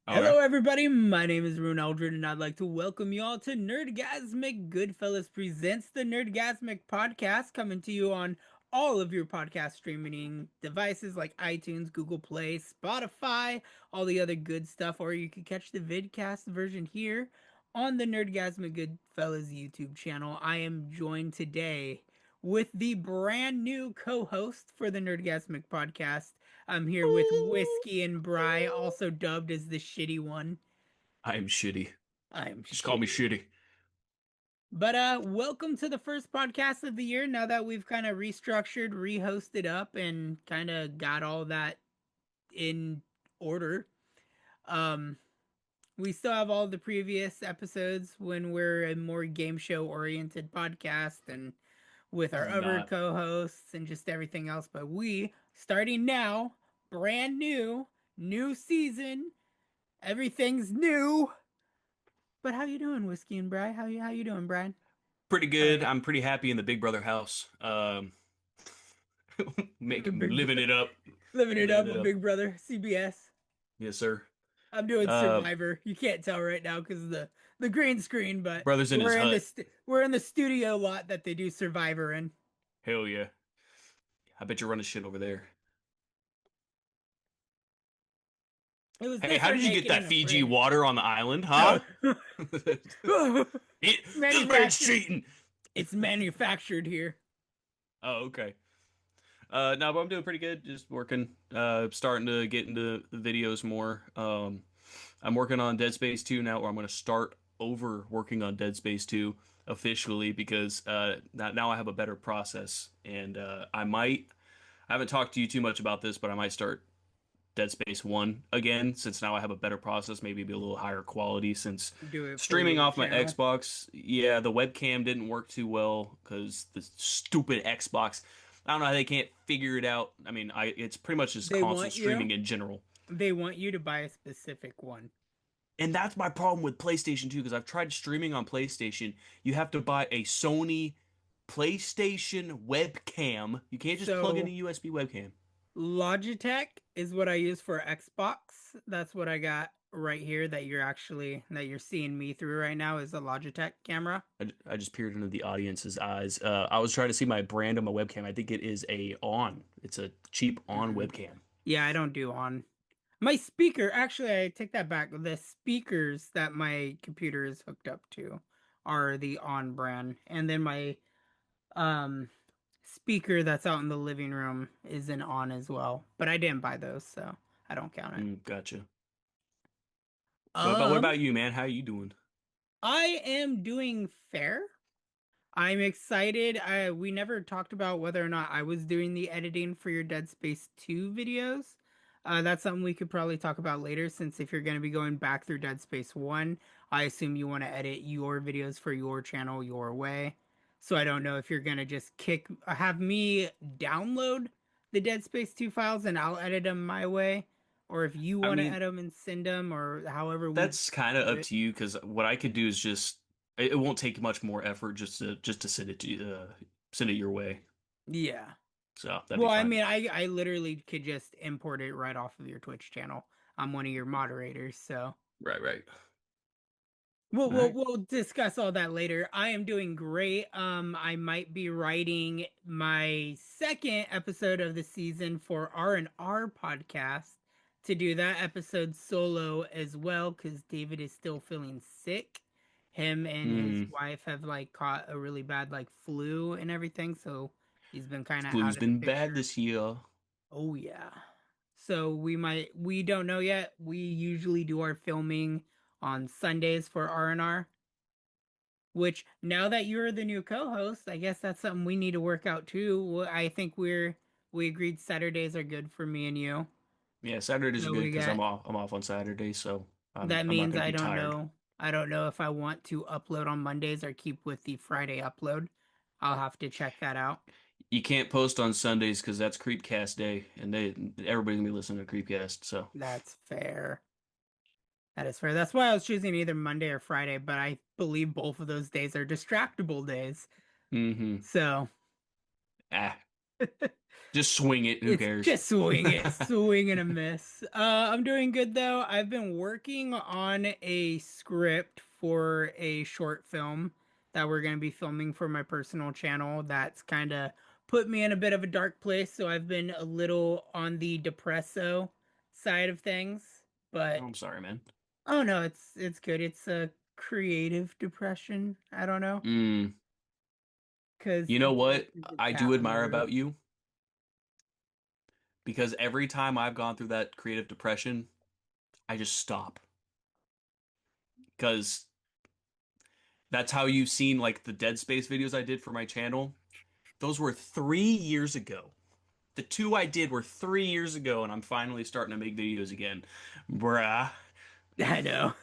Okay. Hello, everybody. My name is Ryunn Eldred, and I'd like to welcome you all to Nerdgazmic Goodfellas presents the Nerdgazmic podcast, coming to you on all of your podcast streaming devices like iTunes, Google Play, Spotify, all the other good stuff. Or you can catch the vidcast version here on the Nerdgazmic Goodfellas YouTube channel. I am joined today with the brand new co-host for the Nerdgasmic podcast. I'm here with Whiskey and Bry, also dubbed as the shitty one. I am shitty. I'm Just call me shitty. shitty. But welcome to the first podcast of the year. Now that we've kind of restructured, rehosted up, and kind of got all that in order. Um, we still have all the previous episodes when we're a more game show oriented podcast and with our I'm other not. co-hosts and just everything else. But we, starting now, brand new, new season, everything's new. But how you doing, Whiskey and Bry? How you doing, Brian? Pretty Or good. I'm pretty happy in the Big Brother house. Big Living it up. living it Living up it with up. Big Brother CBS. Yes, sir. I'm doing Uh, Survivor. You can't tell right now because of the green screen, but Brother's in his hut. we're in the studio lot that they do Survivor in. Hell yeah. I bet you're running shit over there. It was Hey, this how or did you get naked that and Fiji afraid. water on the island, huh? This man's Manufactured. cheating. It's manufactured here. Oh, okay. No, but I'm doing pretty good. Just working. Starting to get into the videos more. I'm working on Dead Space 2 now, or I'm going to start over working on Dead Space 2 officially because now I have a better process, and I haven't talked to you too much about this, but I might start Dead Space 1 again since now I have a better process, maybe be a little higher quality since Do it for streaming your off my channel. Xbox, yeah, the webcam didn't work too well because the stupid Xbox. I don't know how they can't figure it out. I mean, it's pretty much just They console want you. streaming in general. They want you to buy a specific one. And that's my problem with PlayStation 2 because I've tried streaming on PlayStation. You have to buy a Sony PlayStation webcam. You can't just plug in a So USB webcam. Logitech is what I use for Xbox. That's what I got right here that you're seeing me through right now is a Logitech camera. I just peered into the audience's eyes. I was trying to see my brand on my webcam. I think it is a on. It's a cheap on Mm-mm. webcam. Yeah, I don't do on. My speaker, actually, I take that back. The speakers that my computer is hooked up to are the on brand. And then my um speaker that's out in the living room is an on as well. But I didn't buy those, so I don't count it. Gotcha. What Um, about you, man? How you doing? I am doing fair. I'm excited. We never talked about whether or not I was doing the editing for your Dead Space 2 videos. That's something we could probably talk about later, since if you're going to be going back through Dead Space 1, I assume you want to edit your videos for your channel your way. So I don't know if you're going to just have me download the Dead Space 2 files and I'll edit them my way, or if you I want to mean, edit them and send them, or however we that's kind of do up it. to you because what I could do is just it won't take much more effort just to send it your way. Yeah. So that'd be Well, I fine. mean, I literally could just import it right off of your Twitch channel. I'm one of your moderators, so Right, right. we'll All we'll right. we'll discuss all that later. I am doing great. I might be writing my second episode of the season for R&R podcast to do that episode solo as well because David is still feeling sick. Him and his Hmm. wife have like caught a really bad like flu and everything, so he's been kind of Flu's out of the been bad picture. this year. Oh yeah. So we don't know yet. We usually do our filming on Sundays for R&R, which now that you're the new co-host, I guess that's something we need to work out too. I think we agreed Saturdays are good for me and you. Yeah, Saturdays are So good we because got I'm off on Saturday, so that I'm not means gonna be tired. I don't know if I want to upload on Mondays or keep with the Friday upload. I'll have to check that out. You can't post on Sundays because that's Creepcast day, and everybody's gonna be listening to Creepcast. So, That's fair. That is fair. That's why I was choosing either Monday or Friday, but I believe both of those days are distractible days. hmm So, ah, Just swing it. Who It's cares? just swing it, swing and a miss. I'm doing good though. I've been working on a script for a short film that we're going to be filming for my personal channel. That's kind of put me in a bit of a dark place, so I've been a little on the depresso side of things. Oh, But I'm sorry, man. oh no, it's good. It's a creative depression. I don't know, Mm. because You know the what I cat do on the admire roof. about you? Because every time I've gone through that creative depression, I just stop. Because that's how you've seen like the Dead Space videos I did for my channel. Those were 3 years ago. The two I did were 3 years ago, and I'm finally starting to make videos again. Bruh. I know.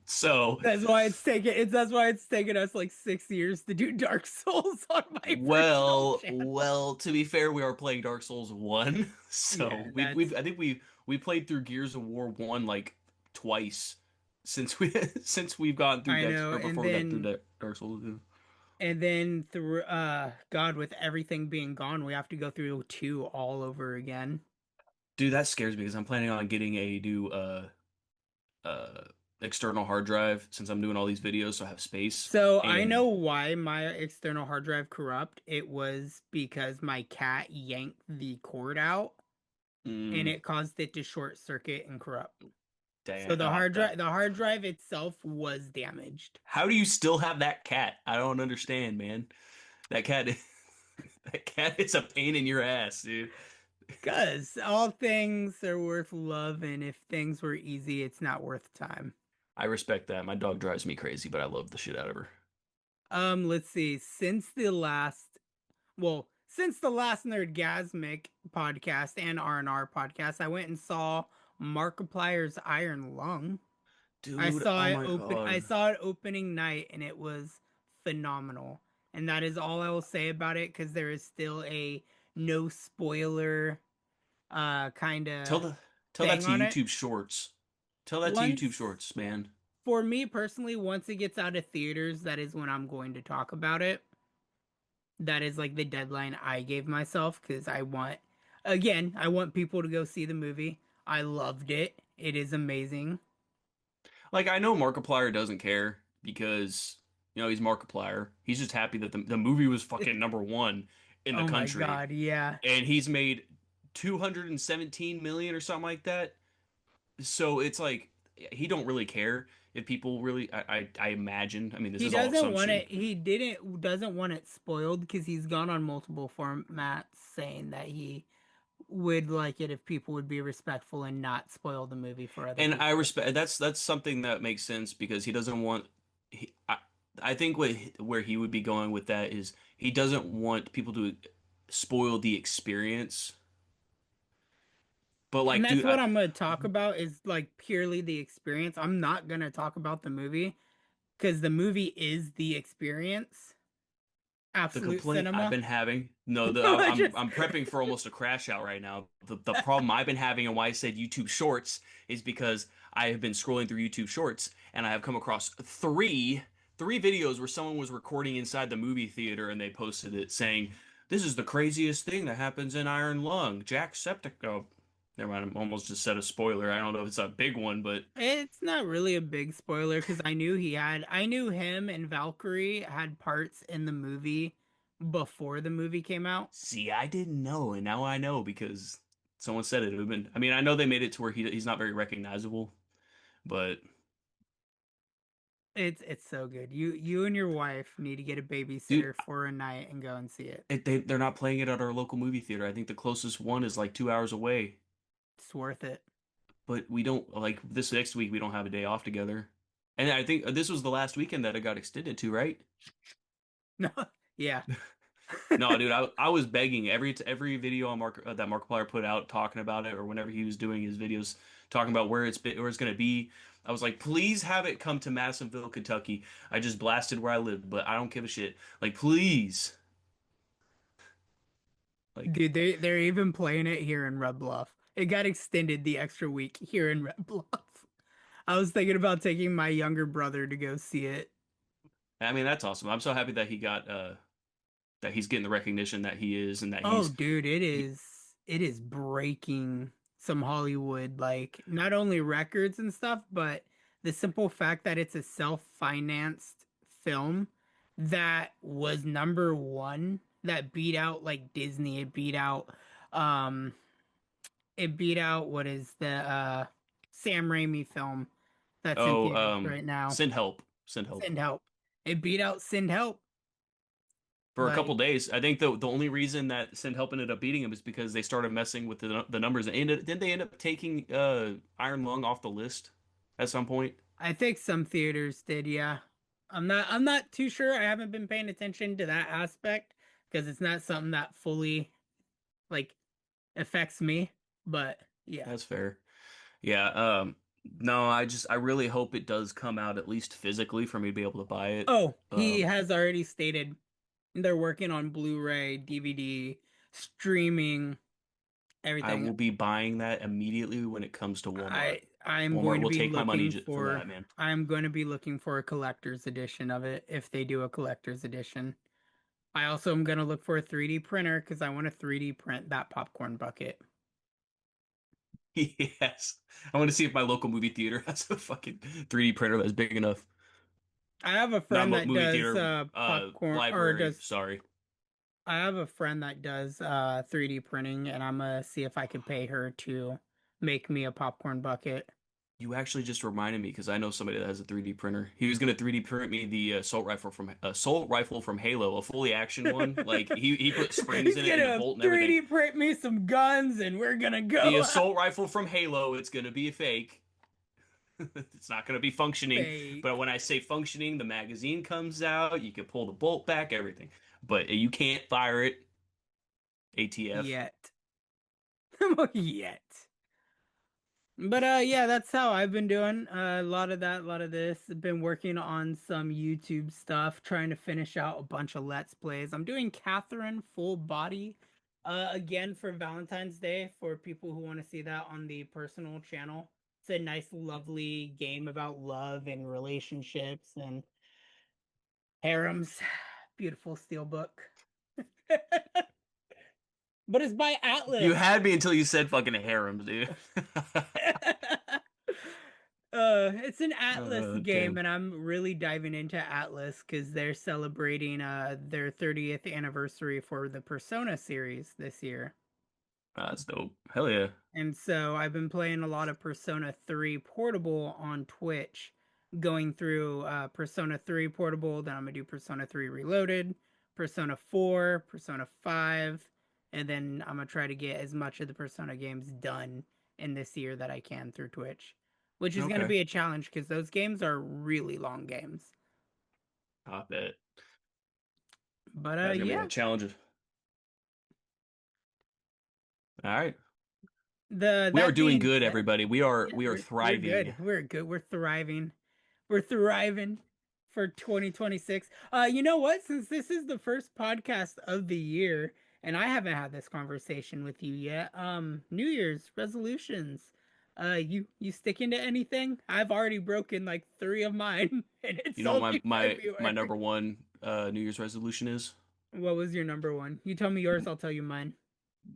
So, That's why it's taken us like 6 years to do Dark Souls on my personal channel. to be fair, we are playing Dark Souls 1. So Yeah, we've I think we played through Gears of War 1 like twice since we since we've gone through I Dex know. or before we got through Dark Souls. Yeah. And then through God, with everything being gone, we have to go through two all over again. Dude, that scares me because I'm planning on getting a new uh external hard drive since I'm doing all these videos, so I have space. So I And know why my external hard drive corrupt. It was because my cat yanked the cord out and mm, it caused it to short circuit and corrupt. So dang, oh, that. the hard drive itself was damaged. How do you still have that cat? I don't understand, man. That cat, that cat is a pain in your ass, dude. Cause all things are worth love, and if things were easy, it's not worth time. I respect that. My dog drives me crazy, but I love the shit out of her. Let's see. Since the last Nerdgazmic podcast and R&R podcast, I went and saw Markiplier's Iron Lung. Dude, oh my I God. saw it opening night, and it was phenomenal. And that is all I will say about it, because there is still a no spoiler kind Tell of the tell that thing to on it. YouTube Shorts. Tell that to YouTube Once Shorts, man. For me personally, once it gets out of theaters, that is when I'm going to talk about it. That is like the deadline I gave myself, because I want people to go see the movie. I loved it. It is amazing. Like I know Markiplier doesn't care because he's Markiplier. He's just happy that the movie was fucking number 1 in the Oh my country, God, yeah. and he's made 217 million or something like that. So it's like he don't really care if people really. I imagine. I mean, this He is all doesn't want assumption. it. He didn't doesn't want it spoiled, because he's gone on multiple formats saying that he would like it if people would be respectful and not spoil the movie for other And I people. respect that's something that makes sense because he doesn't want I think where he would be going with that is he doesn't want people to spoil the experience. But And like, that's dude, what I'm going to talk about, is like purely the experience. I'm not going to talk about the movie, because the movie is the experience. the Absolute complaint I've cinema. been having, no, I just I'm prepping for almost a crash out right now. The problem I've been having and why I said YouTube Shorts is because I have been scrolling through YouTube Shorts and I have come across three videos where someone was recording inside the movie theater and they posted it saying, "This is the craziest thing that happens in Iron Lung." Jacksepticeye. Never mind, I'm almost just said a spoiler. I don't know if it's a big one, but It's not really a big spoiler, because I knew him and Valkyrie had parts in the movie before the movie came out. see, I didn't know, and now I know because someone said it. It would have been. I mean, I know they made it to where he's not very recognizable, but It's so good. You and your wife need to get a dude, babysitter for a night and go and see it. they're not playing it at our local movie theater. I think the closest one is like 2 hours away. It's worth it. But we don't like this next week. We don't have a day off together, and I think this was the last weekend that it got extended to, right? No, yeah. No, dude, I was begging every video on that Markiplier put out talking about it, or whenever he was doing his videos talking about where it's gonna be. I was like, please have it come to Madisonville, Kentucky. I just blasted where I live, but I don't give a shit. Like, please, like, Dude, they're even playing it here in Red Bluff. It got extended the extra week here in Red Bluff. I was thinking about taking my younger brother to go see it. I mean, that's awesome. I'm so happy that he got that he's getting the recognition that he is, and that Oh, he's dude, it he is. it is breaking some Hollywood, like not only records and stuff, but the simple fact that it's a self-financed film that was number one, that beat out like Disney, um it beat out what is the Sam Raimi film that's in Oh, theaters right now. send help, send help. Send Help. It beat out Send Help. For a couple Like days. I think the only reason that Send Help ended up beating him is because they started messing with the numbers. And didn't they end up taking Iron Lung off the list at some point? I think some theaters did, yeah. I'm not too sure. I haven't been paying attention to that aspect because it's not something that fully like affects me. But yeah. That's fair. Yeah. No, I really hope it does come out at least physically for me to be able to buy it. Oh, he Um, has already stated they're working on Blu-ray, DVD, streaming, I everything. will be buying that immediately when it comes to Walmart. I'm Walmart going to will be take my looking money for for that, man. I'm going to be looking for a collector's edition of it if they do a collector's edition. I also am going to look for a 3D printer because I want to 3D print that popcorn bucket. Yes. I want to see if my local movie theater has a fucking 3D printer that's big enough. I have a Not friend that movie does theater, popcorn or library. does Sorry. I have a friend that does 3D printing and I'm gonna see if I could pay her to make me a popcorn bucket. You actually just reminded me because I know somebody that has a 3D printer. He was gonna 3D print me the assault rifle from Halo, a fully action one. Like he put springs He's in it and a gonna bolt and everything. 3D print me some guns and we're gonna The go assault rifle from Halo, it's gonna be a fake. It's not gonna be functioning. But fake when I say functioning, the magazine comes out. You can pull the bolt back, everything. But you can't fire it. ATF. yet. Yet. But yeah, that's how I've been doing. A lot of that, a lot of this. I've been working on some YouTube stuff, trying to finish out a bunch of Let's Plays. I'm doing Catherine full body again for Valentine's Day for people who want to see that on the personal channel. It's a nice, lovely game about love and relationships and harems. Beautiful steelbook. But it's by You Atlas. had me until you said fucking harems, dude. It's an Atlas game, Damn. and I'm really diving into Atlas because they're celebrating their 30th anniversary for the Persona series this year. That's dope. Hell yeah. And so I've been playing a lot of Persona 3 Portable on Twitch, going through Persona 3 Portable, then I'm gonna do Persona 3 Reloaded, Persona 4, Persona 5, and then I'm gonna try to get as much of the Persona games done in this year that I can through Twitch, which is gonna Okay. be a challenge because those games are really long games. I bet. But That's gonna be yeah, a challenge. All right. the We are that doing being good, said, everybody. yeah, We are we're thriving. good. We're good. We're thriving. We're thriving for 2026. You know what? Since this is the first podcast of the year, and I haven't had this conversation with you yet, New Year's resolutions. You sticking to anything? I've already broken like three of mine, and it's You know what only my February. number one New Year's resolution is? What was your number one? You tell me yours, I'll tell you mine.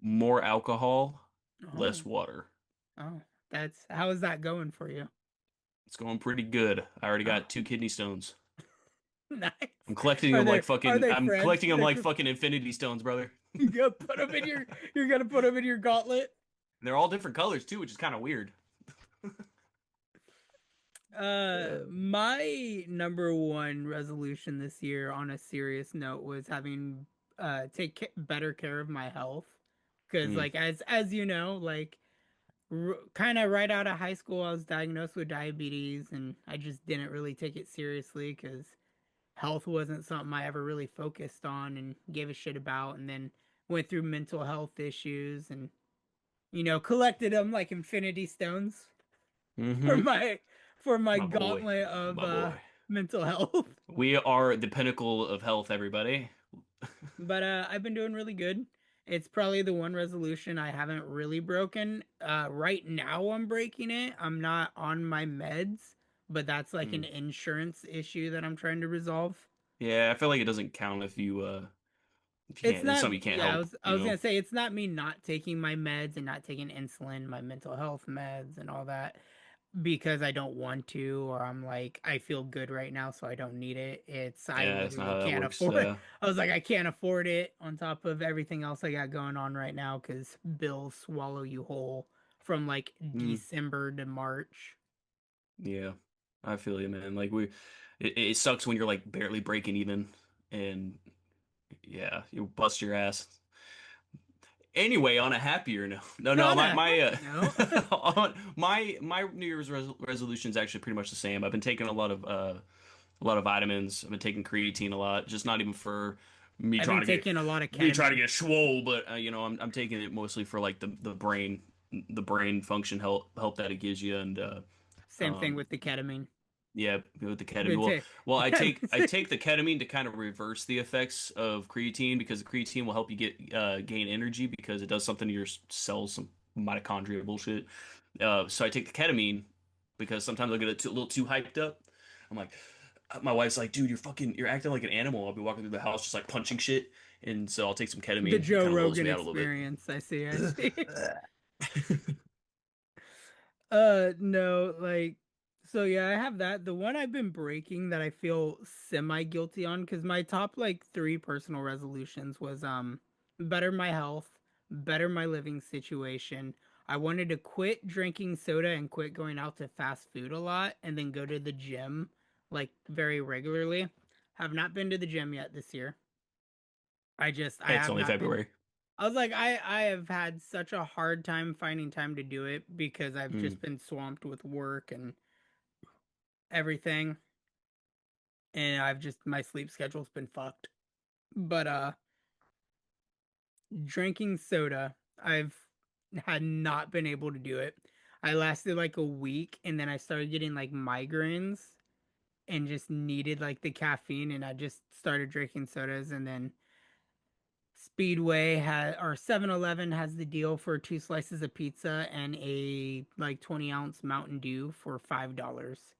More alcohol, Oh, less water. oh, that's how is that going for you? It's going pretty good. I already Oh, got 2 kidney stones. nice. I'm collecting Are them they like are fucking they I'm friends? collecting them like fucking infinity stones, brother. You gonna put them in your you're gonna put them in your gauntlet. They're all different colors too, which is kind of weird. My number one resolution this year, on a serious note, was having better care of my health. Because, Mm. like, as you know, like, kind of right out of high school, I was diagnosed with diabetes, and I just didn't really take it seriously because health wasn't something I ever really focused on and gave a shit about. And then went through mental health issues and collected them like infinity stones for Mm-hmm. my My boy. gauntlet of My boy. mental health. We are the pinnacle of health, everybody. But I've been doing really good. It's probably the one resolution I haven't really broken. Right now I'm breaking it. I'm not on my meds, but that's like an Mm. insurance issue that I'm trying to resolve. Yeah, I feel like it doesn't count if you If you It's can't, it's not something you can't yeah, help, I was gonna say it's not me not taking my meds and not taking insulin, my mental health meds and all that because I don't want to, or I'm like, I feel good right now, so I don't need it. It's I Yeah, that's not literally how that can't works. afford I was like, I can't afford it on top of everything else I got going on right now because bills swallow you whole from like Mm, December to March. yeah, I feel you, man. Like it sucks when you're like barely breaking even, and yeah, you bust your ass. Anyway, on a happier note, no, On my a my happy note. my New Year's resolution is actually pretty much the same. I've been taking a lot of vitamins. I've been taking creatine a lot, just not even for me I've trying been to get taking a lot of me trying to ketamine. get swole, but I'm taking it mostly for like the brain function help that it gives you, and Same thing um with the ketamine. yeah, with the ketamine. Been ta- Well, I take the ketamine to kind of reverse the effects of creatine because the creatine will help you get gain energy because it does something to your cells, some mitochondria bullshit. So I take the ketamine because sometimes I'll get a little too hyped up. I'm like, my wife's like, dude, you're acting like an animal. I'll be walking through the house just like punching shit, and so I'll take some the ketamine. It Joe kind of lulls Rogan me out a little bit. experience. I see. I see. No, like, so yeah, I have that. The one I've been breaking that I feel semi guilty on because my top like three personal resolutions was better my health, better my living situation. I wanted to quit drinking soda and quit going out to fast food a lot and then go to the gym like very regularly. Have not been to the gym yet this year. I It's have only not been. February. I was like, I have had such a hard time finding time to do it because I've Mm. just been swamped with work and everything, and I've just my sleep schedule's been fucked. But drinking soda, I've had not been able to do it. I lasted like a week, and then I started getting like migraines and just needed like the caffeine, and I just started drinking sodas, and then Speedway had or 7-Eleven has the deal for two slices of pizza and a like 20-ounce Mountain Dew for $5.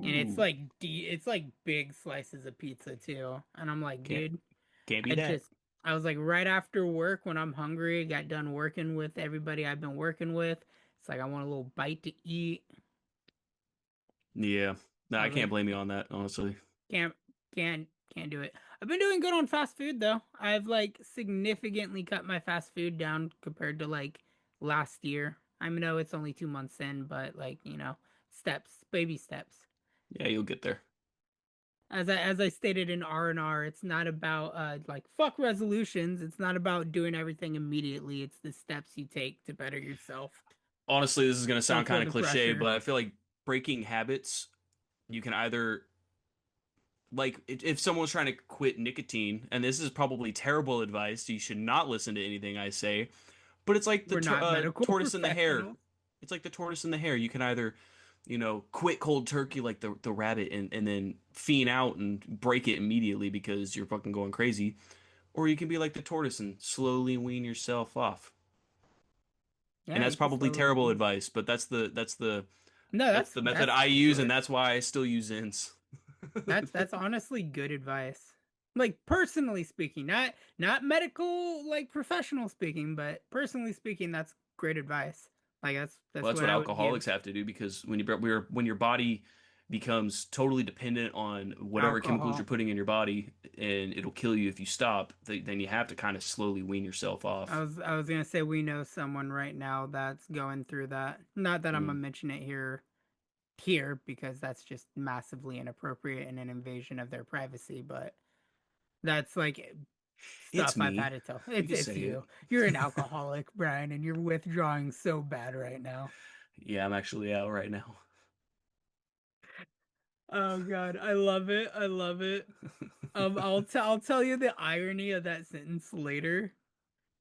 And it's Ooh, like it's like big slices of pizza too. And I'm like, can't dude, can't be I that. just I was like right after work when I'm hungry, got done working with everybody I've been working with. It's like I want a little bite to eat. Yeah. No, I I was can't like, blame you on that, honestly. can't can't can't do it. I've been doing good on fast food though. I've like significantly cut my fast food down compared to like last year. I know it's only 2 months in, but like, steps, baby steps. Yeah, you'll get there. As I stated in R&R, it's not about like fuck resolutions. It's not about doing everything immediately. It's the steps you take to better yourself. Honestly, this is gonna Don't sound feel kind of the cliche, pressure. but I feel like breaking habits, you can either like if someone's trying to quit nicotine, and this is probably terrible advice, you should not listen to anything I say, but it's like the We're not medical tortoise and the hare. professionals. It's like the tortoise and the hare. You can either, quit cold turkey like the rabbit and then fiend out and break it immediately because you're fucking going crazy, or you can be like the tortoise and slowly wean yourself off. And Yeah, that's you can probably slowly terrible wean. advice, but No, that's the method that's I use, and good. that's why I still use Zins. That's honestly good advice. Like personally speaking, not medical like professional speaking, but personally speaking, that's great advice. Like Well, that's that's what what I would give alcoholics have to do because when your body becomes totally dependent on whatever chemicals you're alcohol. putting in your body, and it'll kill you if you stop, then you have to kind of slowly wean yourself I off. was I was gonna say we know someone right now that's going through that. Not that I'm Mm. gonna mention it here because that's just massively inappropriate and an invasion of their privacy, but that's like It's stuff I've had me. to tell. We It's can it's say it. you. You're an alcoholic, Brian, and you're withdrawing so bad right now. Yeah, I'm actually out right now. Oh god, I love it. I love it. I'll tell you the irony of that sentence later.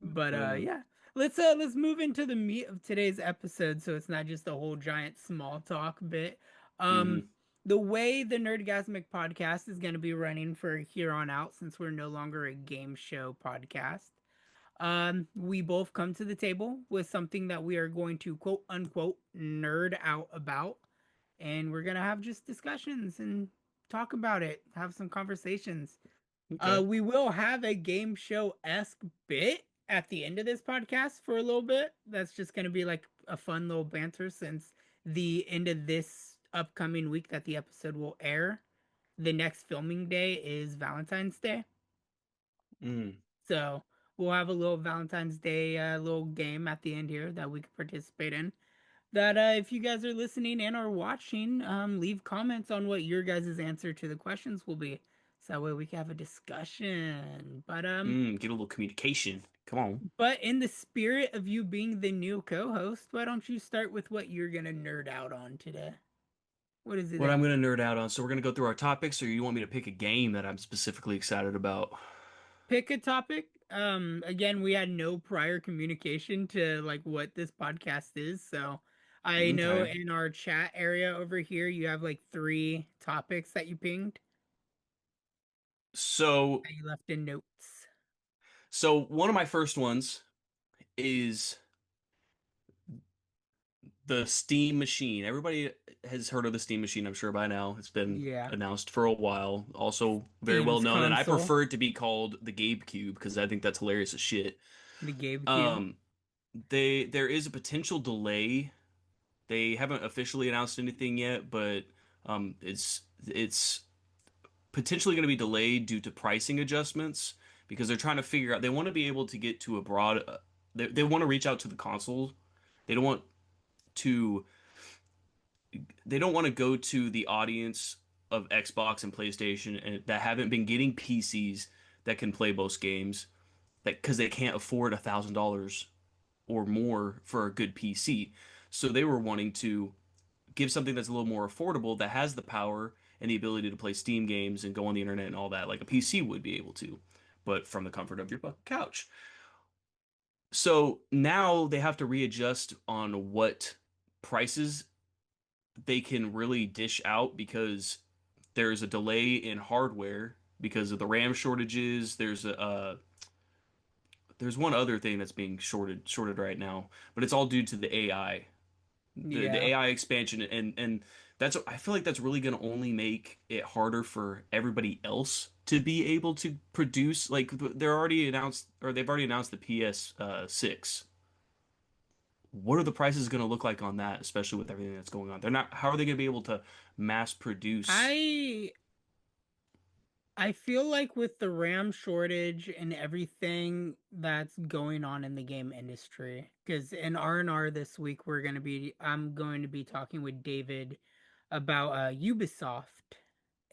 But Uh, yeah. Let's move into the meat of today's episode so it's not just a whole giant small talk bit. Um mhm. the way the Nerdgazmic podcast is going to be running for here on out since we're no longer a game show podcast. We both come to the table with something that we are going to quote unquote nerd out about, and we're gonna have just discussions and talk about it, have some conversations. Okay. We will have a game show-esque bit at the end of this podcast for a little bit. That's just going to be like a fun little banter since the end of this upcoming week that the episode will air. The next filming day is Valentine's Day. Mm. So we'll have a little Valentine's Day little game at the end here that we can participate in. That if you guys are listening and are watching, leave comments on what your guys' answer to the questions will be. So that way we can have a discussion. Get a little communication. Come on. But in the spirit of you being the new co-host, why don't you start with what you're gonna nerd out on today? What is it What that I'm you gonna nerd out on. So we're gonna go through our topics, or you want me to pick a game that I'm specifically excited about? pick a topic? Again, we had no prior communication to like what this podcast is, so I know Okay. in our chat area over here you have like three topics that you pinged So that you left in notes. so one of my first ones is the Steam Machine. Everybody has heard of the Steam Machine, I'm sure by now. It's been Yeah, announced for a while. Also very well Steam's known, and I console, prefer it to be called the Gabe Cube because I think that's hilarious as shit. the GameCube. Um, there is a potential delay. They haven't officially announced anything yet, but it's potentially going to be delayed due to pricing adjustments because they're trying to figure out. They want to be able to get to a broad. They want to reach out to the console. They don't want to they don't want to go to the audience of Xbox and PlayStation and that haven't been getting PCs that can play both games that because they can't afford $1,000 or more for a good PC. So they were wanting to give something that's a little more affordable that has the power and the ability to play Steam games and go on the internet and all that like a PC would be able to, but from the comfort of your couch. So now they have to readjust on what prices they can really dish out because there's a delay in hardware because of the RAM shortages. There's one other thing that's being shorted right now, but it's all due to the AI, the Yeah. AI expansion, and that's I feel like that's really going to only make it harder for everybody else to be able to produce. Like they're already announced or they've already announced the PS6. What are the prices going to look like on that, especially with everything that's going on? They're not, how are they going to be able to mass produce? I I feel like with the RAM shortage and everything that's going on in the game industry, because in R&R this week I'm going to be talking with David about Ubisoft,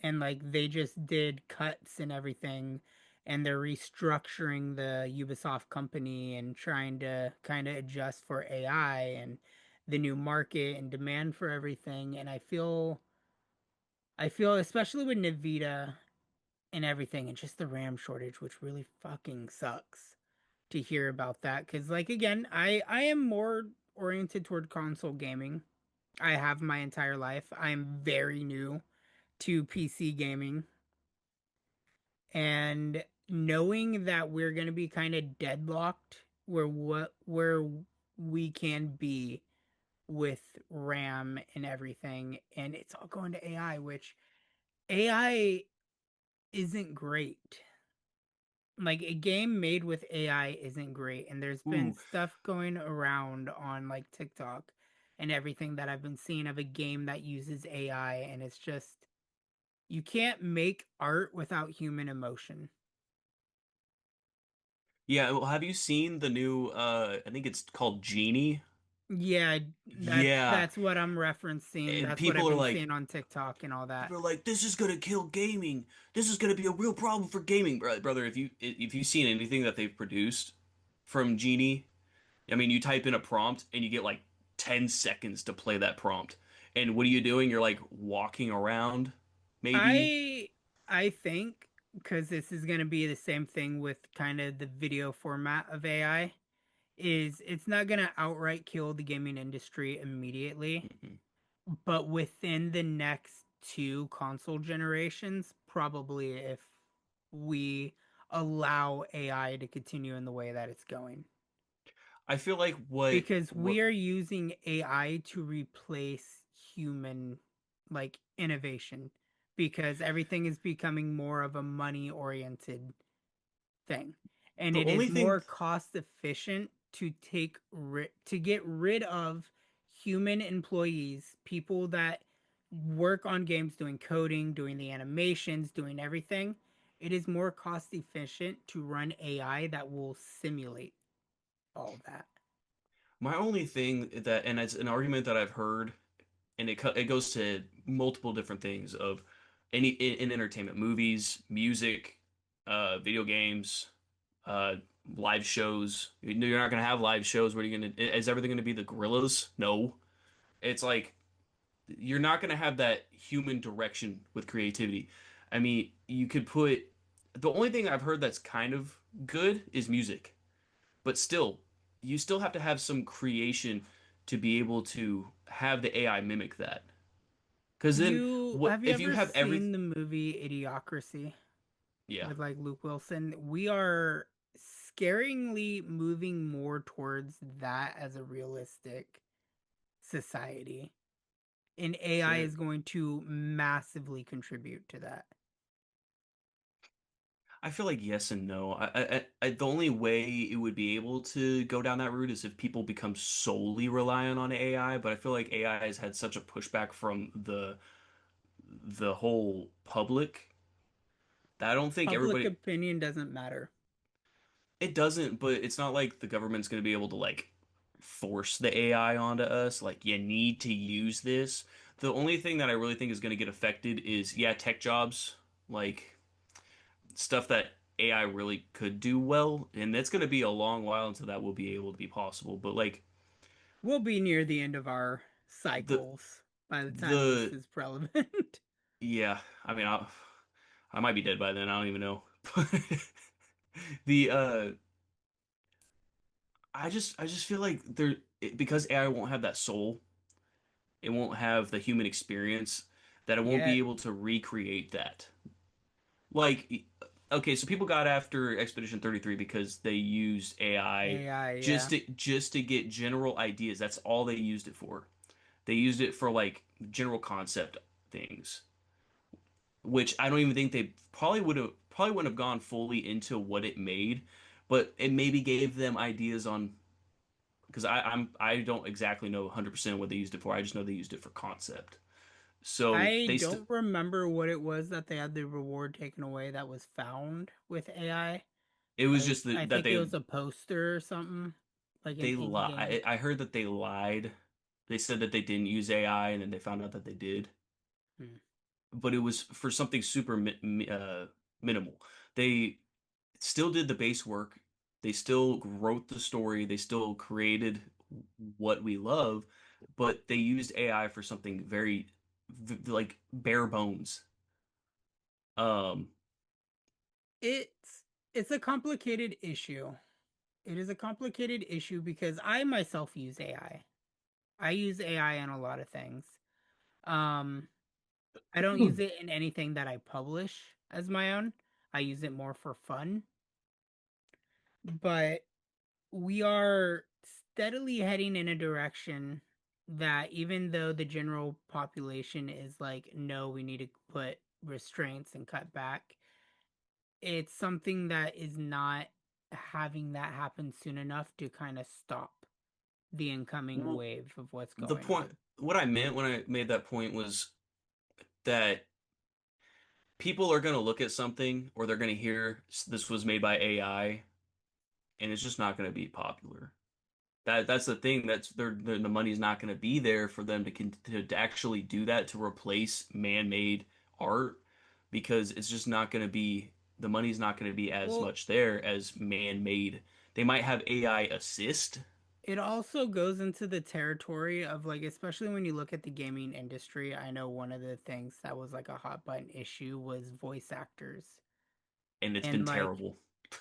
and like they just did cuts and everything, and they're restructuring the Ubisoft company and trying to kind of adjust for AI and the new market and demand for everything. And I feel especially with Nvidia and everything, and just the RAM shortage, which really fucking sucks to hear about that. Because, like, again, I am more oriented toward console gaming. I have my entire life. I'm very new to PC gaming, and knowing that we're gonna be kind of deadlocked where we can be with RAM and everything, and it's all going to AI, which AI isn't great. Like a game made with AI isn't great, and there's been Ooh, stuff going around on like TikTok and everything that I've been seeing of a game that uses AI, and it's just you can't make art without human emotion. yeah. Well, have you seen the new? I think it's called Genie. Yeah, Yeah, that's what I'm referencing. and That's what I've been seeing on TikTok and all that. people are like, this is gonna kill gaming. This is gonna be a real problem for gaming, brother. If you've seen anything that they've produced from Genie, I mean, you type in a prompt and you get like 10 seconds to play that prompt. And what are you doing? You're like walking around, maybe. I I think because this is going to be the same thing with kind of the video format of AI, is it's not going to outright kill the gaming industry immediately, Mhm. but within the next two console generations, probably, if we allow AI to continue in the way that it's going. I feel like Because what we are using AI to replace human like innovation. because everything is becoming more of a money oriented thing, and The it only is thing more cost efficient to to get rid of human employees, people that work on games doing coding, doing the animations, doing everything. It is more cost efficient to run AI that will simulate all that. My only thing that, and it's an argument that I've heard, and it goes to multiple different things of any in entertainment, movies, music, video games, uh, live shows. You're not gonna have live shows. What are you gonna? Is everything gonna be the gorillas? No. It's like you're not gonna have that human direction with creativity. I mean, you could put the only thing I've heard that's kind of good is music, but still, you still have to have some creation to be able to have the AI mimic that. Because then, You what have you if you ever have every? seen the movie Idiocracy Yeah, with like Luke Wilson? We are scaringly moving more towards that as a realistic society. And AI so is going to massively contribute to that. I feel like yes and no. The only way it would be able to go down that route is if people become solely reliant on AI. But I feel like AI has had such a pushback from the whole public that I don't think Public everybody. opinion doesn't matter. It doesn't, but it's not like the government's going to be able to like force the AI onto us. Like you need to use this. The only thing that I really think is going to get affected is yeah, tech jobs, like stuff that AI really could do well, and that's going to be a long while until that will be able to be possible. But like We'll be near the end of our the cycles by the time this the is relevant. yeah, I mean I might be dead by then. I don't even know. But the I just feel like because AI won't have that soul, it won't have the human experience that it won't be Yet, able to recreate that. Like, okay, so people got after Expedition 33 because they used AI AI, just yeah. to get general ideas. That's all they used it for. They used it for like general concept things, which I don't even think they probably wouldn't have gone fully into what it made, but it maybe gave them ideas on because I don't exactly know 100% what they used it for. I just know they used it for concept. So I they st don't remember what it was that they had the reward taken away that was found with AI. it was Like, just I that think it was a poster or something, like an they in lie. game. I heard that they lied. They said that they didn't use AI, and then they found out that they did. Hmm. But it was for something super minimal. They still did the base work. They still wrote the story. They still created what we love, but they used AI for something very like bare bones. Um, It's it's a complicated issue. It is a complicated issue because I myself use AI. I use AI in a lot of things. Um, I don't use it in anything that I publish as my own. I use it more for fun. But we are steadily heading in a direction that even though the general population is like, no, we need to put restraints and cut back, it's something that is not having that happen soon enough to kind of stop the incoming well, wave of what's the going point, on. what I meant when I made that point was that people are going to look at something or they're going to hear this was made by AI and it's just not going to be popular. That's the thing. That's the money's not going to be there for them to actually do that to replace man-made art because it's just not going to be the money's not going to be as Well, much there as man-made. They might have AI assist. it also goes into the territory of like, especially when you look at the gaming industry, I know one of the things that was like a hot button issue was voice actors. And it's been And like, terrible.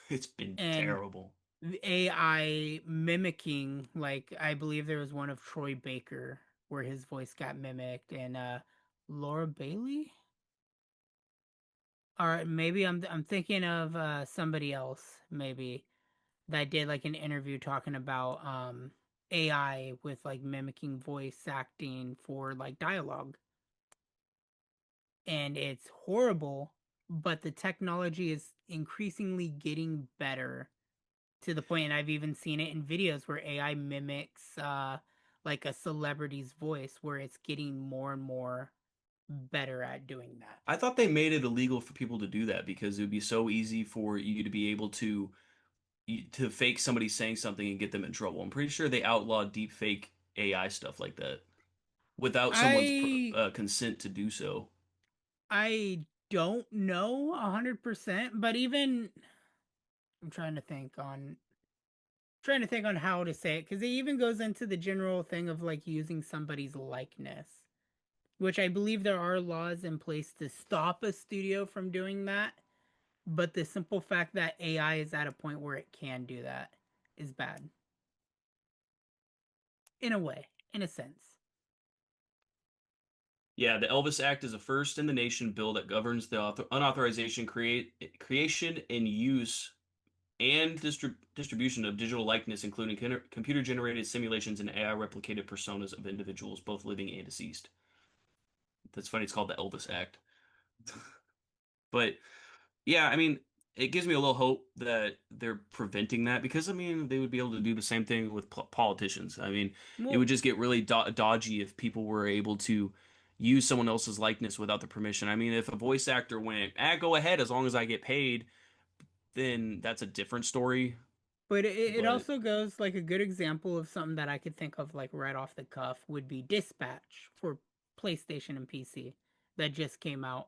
It's been and terrible. AI mimicking, like I believe there was one of Troy Baker where his voice got mimicked, and Laura Bailey. Or maybe I'm thinking of somebody else maybe that did like an interview talking about AI with like mimicking voice acting for like dialogue. and it's horrible, but the technology is increasingly getting better to the point, and I've even seen it in videos where AI mimics like a celebrity's voice, where it's getting more and more better at doing that. I thought they made it illegal for people to do that because it would be so easy for you to be able to fake somebody saying something and get them in trouble. I'm pretty sure they outlawed deep fake AI stuff like that without someone's I consent to do so. I don't know 100%, but even I'm trying to think on how to say it, because it even goes into the general thing of like using somebody's likeness, which I believe there are laws in place to stop a studio from doing that. But the simple fact that AI is at a point where it can do that is bad. In a way, in a sense. Yeah, the Elvis Act is a first in the nation bill that governs the unauthorization, creation, and use and distribution of digital likeness, including computer-generated simulations and AI-replicated personas of individuals, both living and deceased. That's funny. It's called the Elvis Act. But yeah, I mean, it gives me a little hope that they're preventing that because I mean, they would be able to do the same thing with politicians. I mean, it Well, would just get really dodgy if people were able to use someone else's likeness without the permission. I mean, if a voice actor went, go ahead as long as I get paid, then that's a different story. but it But also goes like a good example of something that I could think of like right off the cuff would be Dispatch for PlayStation and PC that just came out,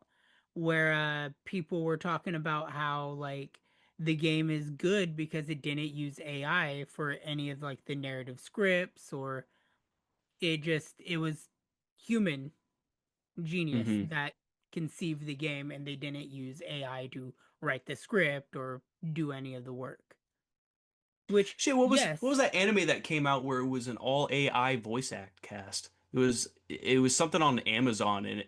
where people were talking about how like the game is good because it didn't use AI for any of like the narrative scripts, or it was human genius mhm. that conceived the game, and they didn't use AI to write the script or do any of the work. Which, Shit, what was yes, that anime that came out where it was an all AI voice act cast? It was something on Amazon and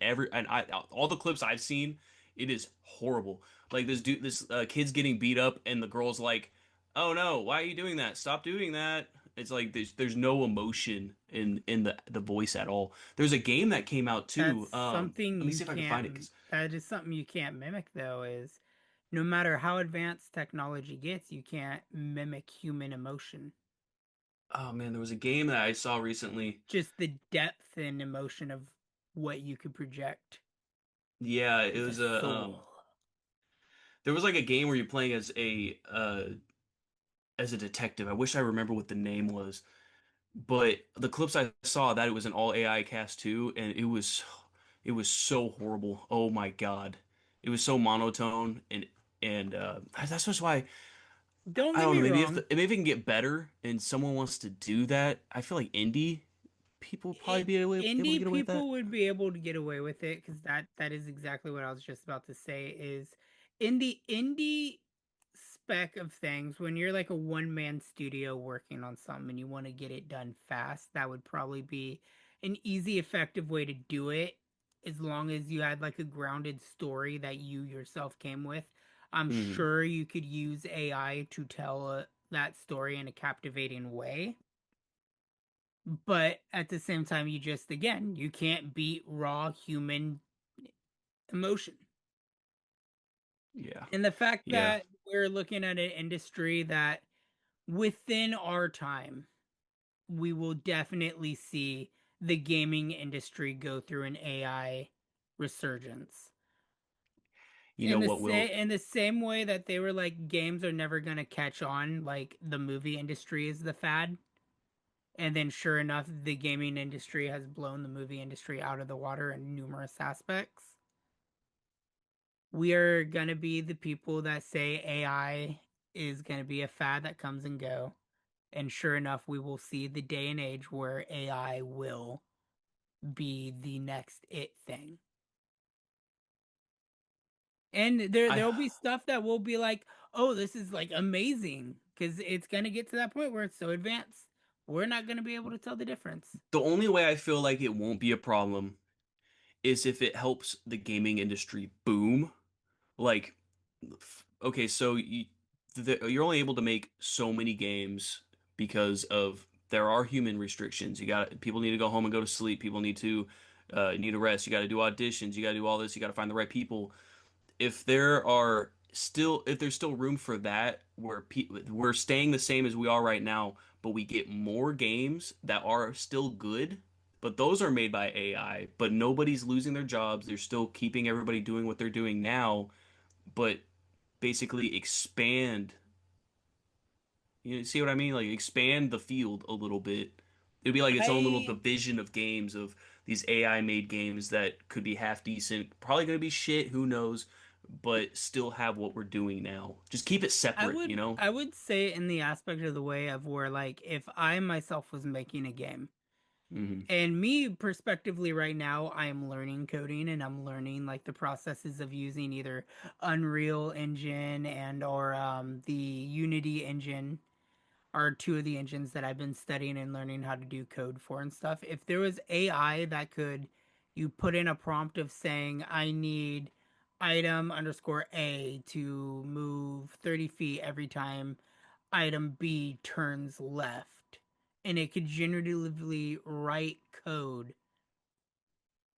I all the clips I've seen, it is horrible. Like this kid's getting beat up and the girl's like, "Oh no, why are you doing that? Stop doing that." It's like there's no emotion in the voice at all. There's a game that came out that's too. something Let me you see if I can find it can't. 'cause That is something you can't mimic, though. Is no matter how advanced technology gets, you can't mimic human emotion. oh man, there was a game that I saw recently. Just the depth and emotion of what you could project Yeah, it is a was soul. there was like a game where you're playing as a detective. I wish I remember what the name was, but the clips I saw that it was an all AI cast too, and it was so horrible. Oh my God. It was so monotone and that's just why Don't I get don't know, me wrong. maybe it can get better and someone wants to do that. I feel like indie people would probably It be able to indie get away with that. people would be able to get away with it, because that is exactly what I was just about to say. Is in the indie spec of things, when you're like a one-man studio working on something and you want to get it done fast, that would probably be an easy, effective way to do it, as long as you had like a grounded story that you yourself came with. I'm Hmm. sure you could use AI to tell that story in a captivating way, but at the same time, you just, again, you can't beat raw human emotion. Yeah. And the fact Yeah. that we're looking at an industry that within our time, we will definitely see the gaming industry go through an AI resurgence. You know what will In the same way that they were like games are never going to catch on, like the movie industry is the fad. And then, sure enough, the gaming industry has blown the movie industry out of the water in numerous aspects. We are going to be the people that say AI is going to be a fad that comes and go. And sure enough, we will see the day and age where AI will be the next it thing. And I there'll be stuff that will be like, "Oh, this is like amazing," because it's going to get to that point where it's so advanced. We're not going to be able to tell the difference. the only way I feel like it won't be a problem is if it helps the gaming industry boom. Like, okay, so you're only able to make so many games because of there are human restrictions. You got people need to go home and go to sleep. People need to You need a rest. You got to do auditions. You got to do all this. You got to find the right people. If there's still room for that, where we're staying the same as we are right now, but we get more games that are still good, but those are made by AI, but nobody's losing their jobs. They're still keeping everybody doing what they're doing now, but basically expand. You see what I mean? Like expand the field a little bit. It'd be like its own little I division of games, of these AI made games that could be half decent, probably gonna be shit, who knows, but still have what we're doing now. Just keep it I separate, would you know? I would say in the aspect of the way of where like if I myself was making a game. Hmm. And me perspectively right now, I am learning coding and I'm learning like the processes of using either Unreal Engine and or the Unity engine are two of the engines that I've been studying and learning how to do code for and stuff. If there was AI that could you put in a prompt of saying I need item underscore A to move 30 feet every time item B turns left, and it could generatively write code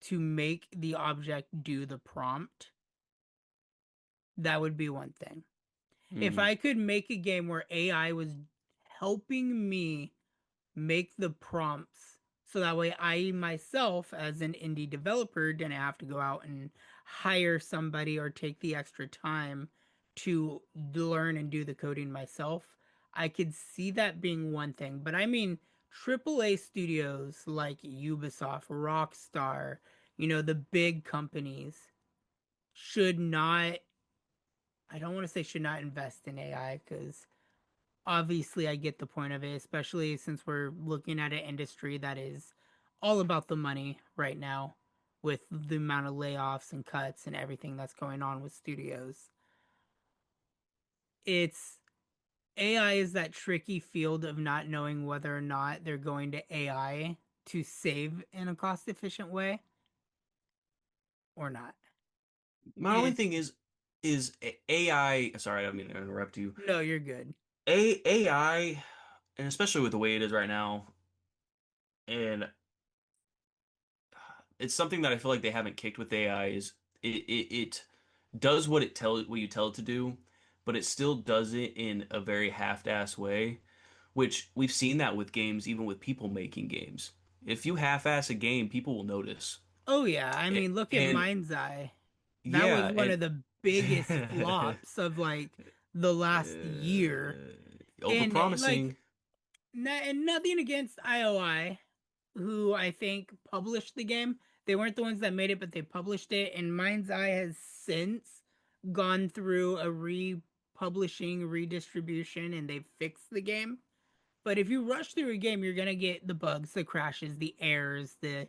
to make the object do the prompt, that would be one thing. If Hmm. I could make a game where AI was helping me make the prompts so that way I myself as an indie developer didn't have to go out and hire somebody or take the extra time to learn and do the coding myself. I could see that being one thing, but I mean AAA studios like Ubisoft, Rockstar, the big companies should not, I don't want to say should not invest in AI cuz obviously I get the point of it, especially since we're looking at an industry that is all about the money right now with the amount of layoffs and cuts and everything that's going on with studios. It's AI is that tricky field of not knowing whether or not they're going to AI to save in a cost efficient way or not. My only It's thing is AI. Sorry, I don't mean to interrupt you. no, you're good. AI, and especially with the way it is right now, and it's something that I feel like they haven't kicked with AI is it does what you tell it to do, but it still does it in a very half-ass way, which we've seen that with games, even with people making games. If you half-ass a game, people will notice. Oh yeah, I mean look at And Mind's Eye. That was yeah, one and of the biggest flops of like the last year. And like overpromising. and nothing against IOI, who I think published the game. They weren't the ones that made it, but they published it. And Mind's Eye has since gone through a republishing, redistribution, and they've fixed the game. But if you rush through a game, you're gonna get the bugs, the crashes, the errors, the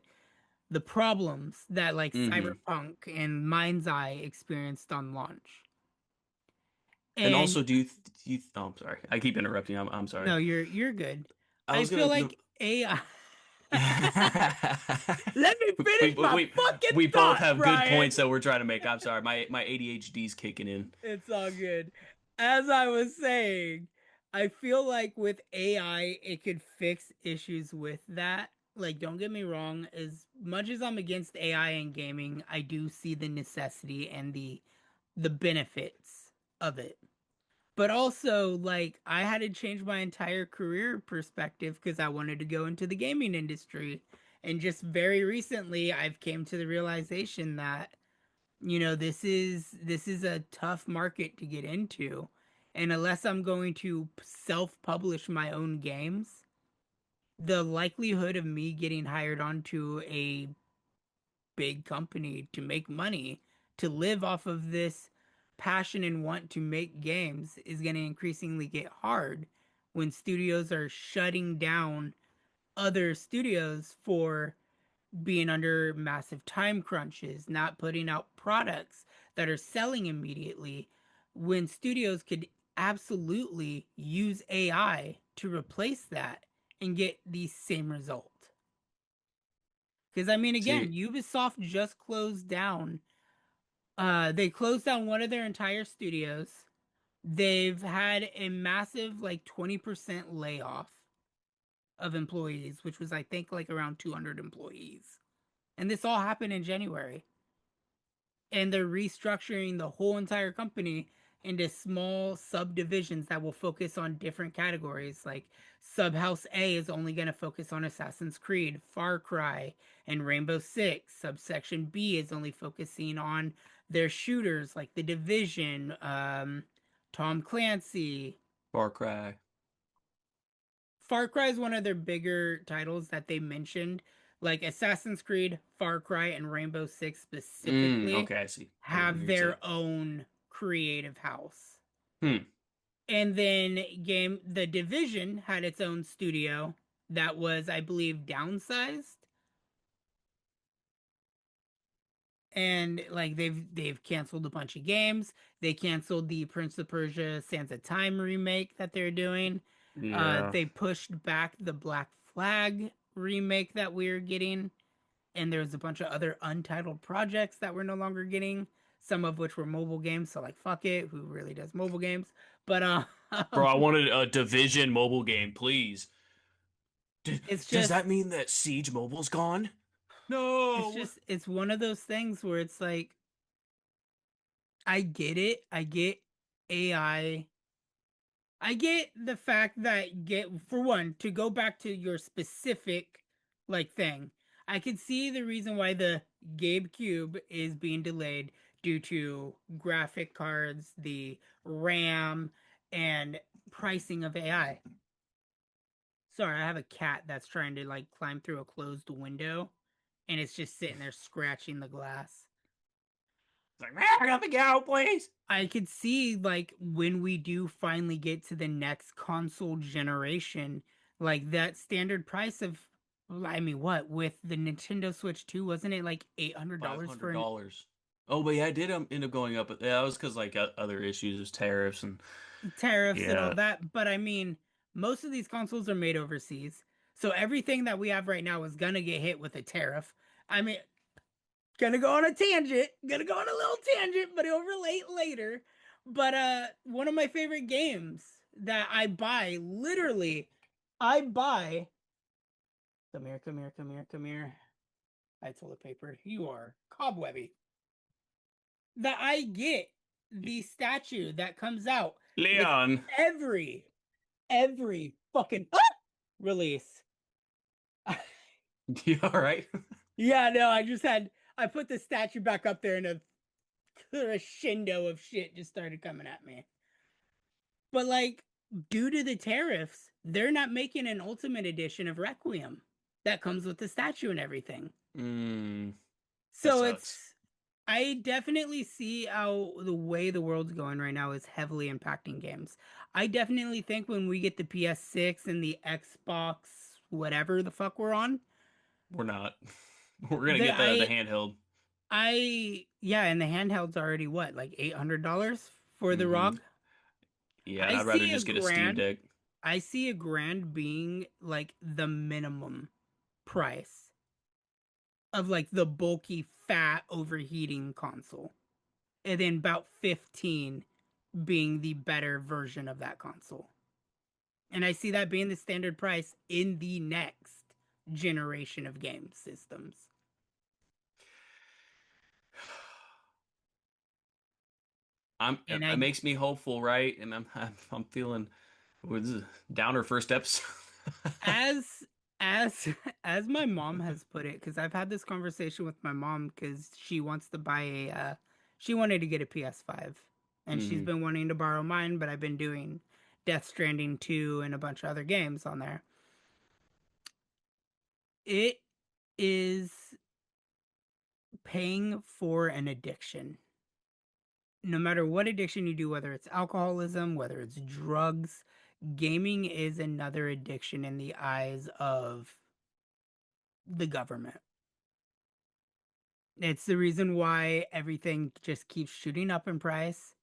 problems that like Hmm. Cyberpunk and Mind's Eye experienced on launch. And And also, oh, I'm sorry. I keep interrupting. I'm sorry. no, you're good. I I was feel gonna. like AI. Let me we, finish my we fucking we both thought, have good Brian. points that we're trying to make. I'm sorry. My ADHD's kicking in. It's all good. As I was saying, I feel like with AI, it could fix issues with that. Like, don't get me wrong, as much as I'm against AI in gaming, I do see the necessity and the benefits of it. But also, like, I had to change my entire career perspective because I wanted to go into the gaming industry. And just very recently, I've came to the realization that this is a tough market to get into, and unless I'm going to self-publish my own games, the likelihood of me getting hired onto a big company to make money to live off of this passion and want to make games is going to increasingly get hard when studios are shutting down other studios for being under massive time crunches, not putting out products that are selling immediately, when studios could absolutely use AI to replace that and get the same result. Because I mean, again, See, Ubisoft just closed down. They closed down one of their entire studios. They've had a massive like 20% layoff of employees, which was I think like around 200 employees. And this all happened in January. And they're restructuring the whole entire company into small subdivisions that will focus on different categories. Like Subhouse A is only going to focus on Assassin's Creed, Far Cry, and Rainbow Six. Subsection B is only focusing on their shooters like The Division, Tom Clancy. Far Cry. Far Cry is one of their bigger titles that they mentioned. Like Assassin's Creed, Far Cry, and Rainbow Six specifically Okay, I see. I get what have you're saying. their own creative house. Hmm. And then The Division had its own studio that was, I believe, downsized. And like they've canceled a bunch of games. They canceled the Prince of Persia Sands of Time remake that they're doing. Yeah. They pushed back the Black Flag remake that we are getting, and there's a bunch of other untitled projects that we're no longer getting. Some of which were mobile games, so like fuck it, who really does mobile games? But Bro, I wanted a Division mobile game, please. it's Does just that mean that Siege Mobile's gone? it's No. just it's one of those things where it's like I get it. I get AI. I get the fact that get for one to go back to your specific like thing. I could see the reason why the GameCube is being delayed due to graphic cards, the RAM, and pricing of AI. Sorry, I have a cat that's trying to like climb through a closed window and it's just sitting there scratching the glass. It's like, man, let me get out, please. I could see like when we do finally get to the next console generation, like that standard price of, I mean, what with the Nintendo Switch 2, wasn't it like Five $800 hundred for an dollars. Oh, but yeah, I did end up going up. Yeah, that was because like other issues, as tariffs and tariffs and all yeah. that? But I mean, most of these consoles are made overseas, so everything that we have right now is gonna get hit with a tariff. I mean, gonna go on a tangent, gonna go on a little tangent, but it'll relate later. But one of my favorite games that I buy, literally, I buy. Come here, come here, come here, come here. I toilet paper. You are cobwebby. That I get the statue that comes out with Leon, every every fucking release. you all right? Yeah, no, I put the statue back up there and a crescendo of shit just started coming at me. But like, due to the tariffs, they're not making an ultimate edition of Requiem that comes with the statue and everything. Mm, that So sucks. it's I definitely see how the way the world's going right now is heavily impacting games. I definitely think when we get the PS6 and the Xbox, whatever the fuck we're on, We're not. We're gonna the get the handheld. yeah, and the handheld's already what, like $800 for the Hmm. ROG? Yeah, and I I'd rather see a just get a Steam grand Deck. I see a grand being like the minimum price of like the bulky, fat, overheating console. And then about 15 being the better version of that console. And I see that being the standard price in the next generation of game systems. And It makes me hopeful, right? And I'm feeling what is it, downer first episode. as as as my mom has put it, because I've had this conversation with my mom because she wants to buy she wanted to get a PS5 and she's Hmm. been wanting to borrow mine, but I've been doing Death Stranding 2 and a bunch of other games on there. It is paying for an addiction. No matter what addiction you do, whether it's alcoholism, whether it's drugs, gaming is another addiction in the eyes of the government. It's the reason why everything just keeps shooting up in price.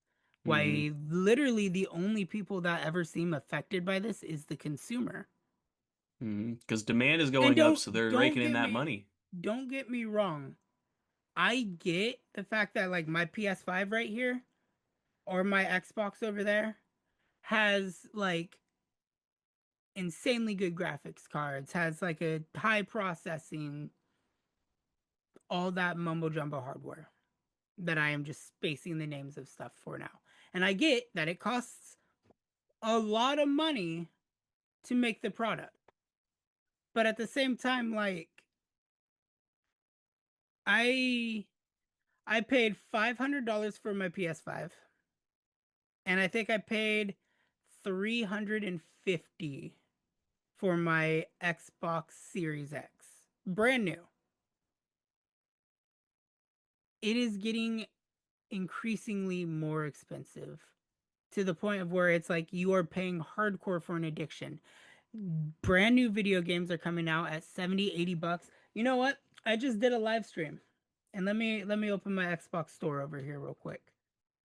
Hmm. Why literally the only people that ever seem affected by this is the consumer. Hmm. Because demand is And going up, so they're raking in that money. don't get me wrong. I get the fact that like my PS5 right here or my Xbox over there has like insanely good graphics cards, has like a high processing all that mumbo jumbo hardware that I am just spacing the names of stuff for now. And I get that it costs a lot of money to make the product. But at the same time, like, I paid $500 for my PS5, and I think I paid $350 for my Xbox Series X. Brand new. It is getting increasingly more expensive to the point of where it's like you are paying hardcore for an addiction. Brand new video games are coming out at 70, $80. You know what? I just did a live stream. And let me open my Xbox store over here real quick.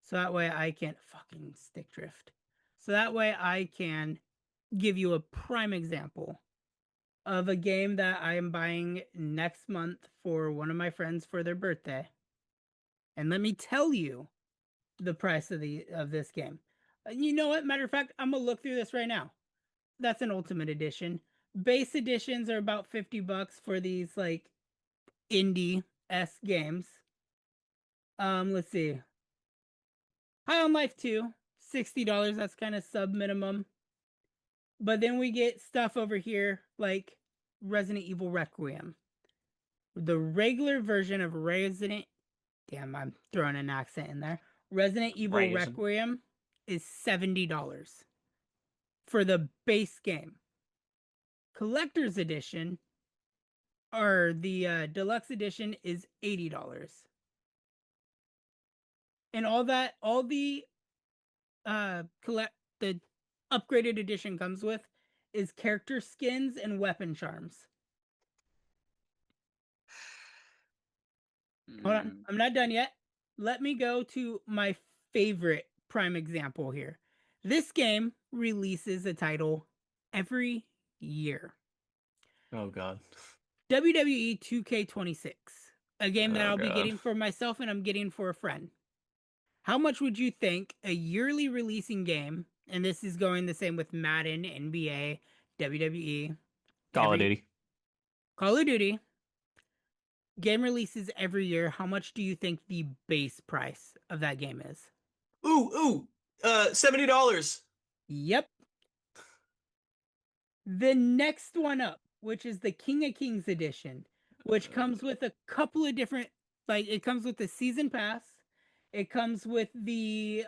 So that way I can fucking stick drift. So that way I can give you a prime example of a game that I am buying next month for one of my friends for their birthday. And let me tell you the price of this game. You know what? Matter of fact, I'm gonna look through this right now. That's an ultimate edition. Base editions are about $50 for these like indie-esque games. Let's see. High on Life 2, $60. That's kind of sub minimum. But then we get stuff over here like Resident Evil Requiem. The regular version of Resident... Damn, I'm throwing an accent in there. Resident Evil Requiem is $70 for the base game. Collector's edition, or the deluxe edition, is $80. And all the the upgraded edition comes with is character skins and weapon charms. Hold on, I'm not done yet. Let me go to my favorite prime example here. This game releases a title every year. Oh god. WWE 2K26, a game that I'll be getting for myself and I'm getting for a friend. How much would you think a yearly releasing game, and this is going the same with Madden, NBA, WWE, Call of Duty. Call of Duty, game releases every year. How much do you think the base price of that game is? $70. Yep. The next one up, which is the King of Kings edition, which comes with a couple of different, like, it comes with the season pass. It comes with the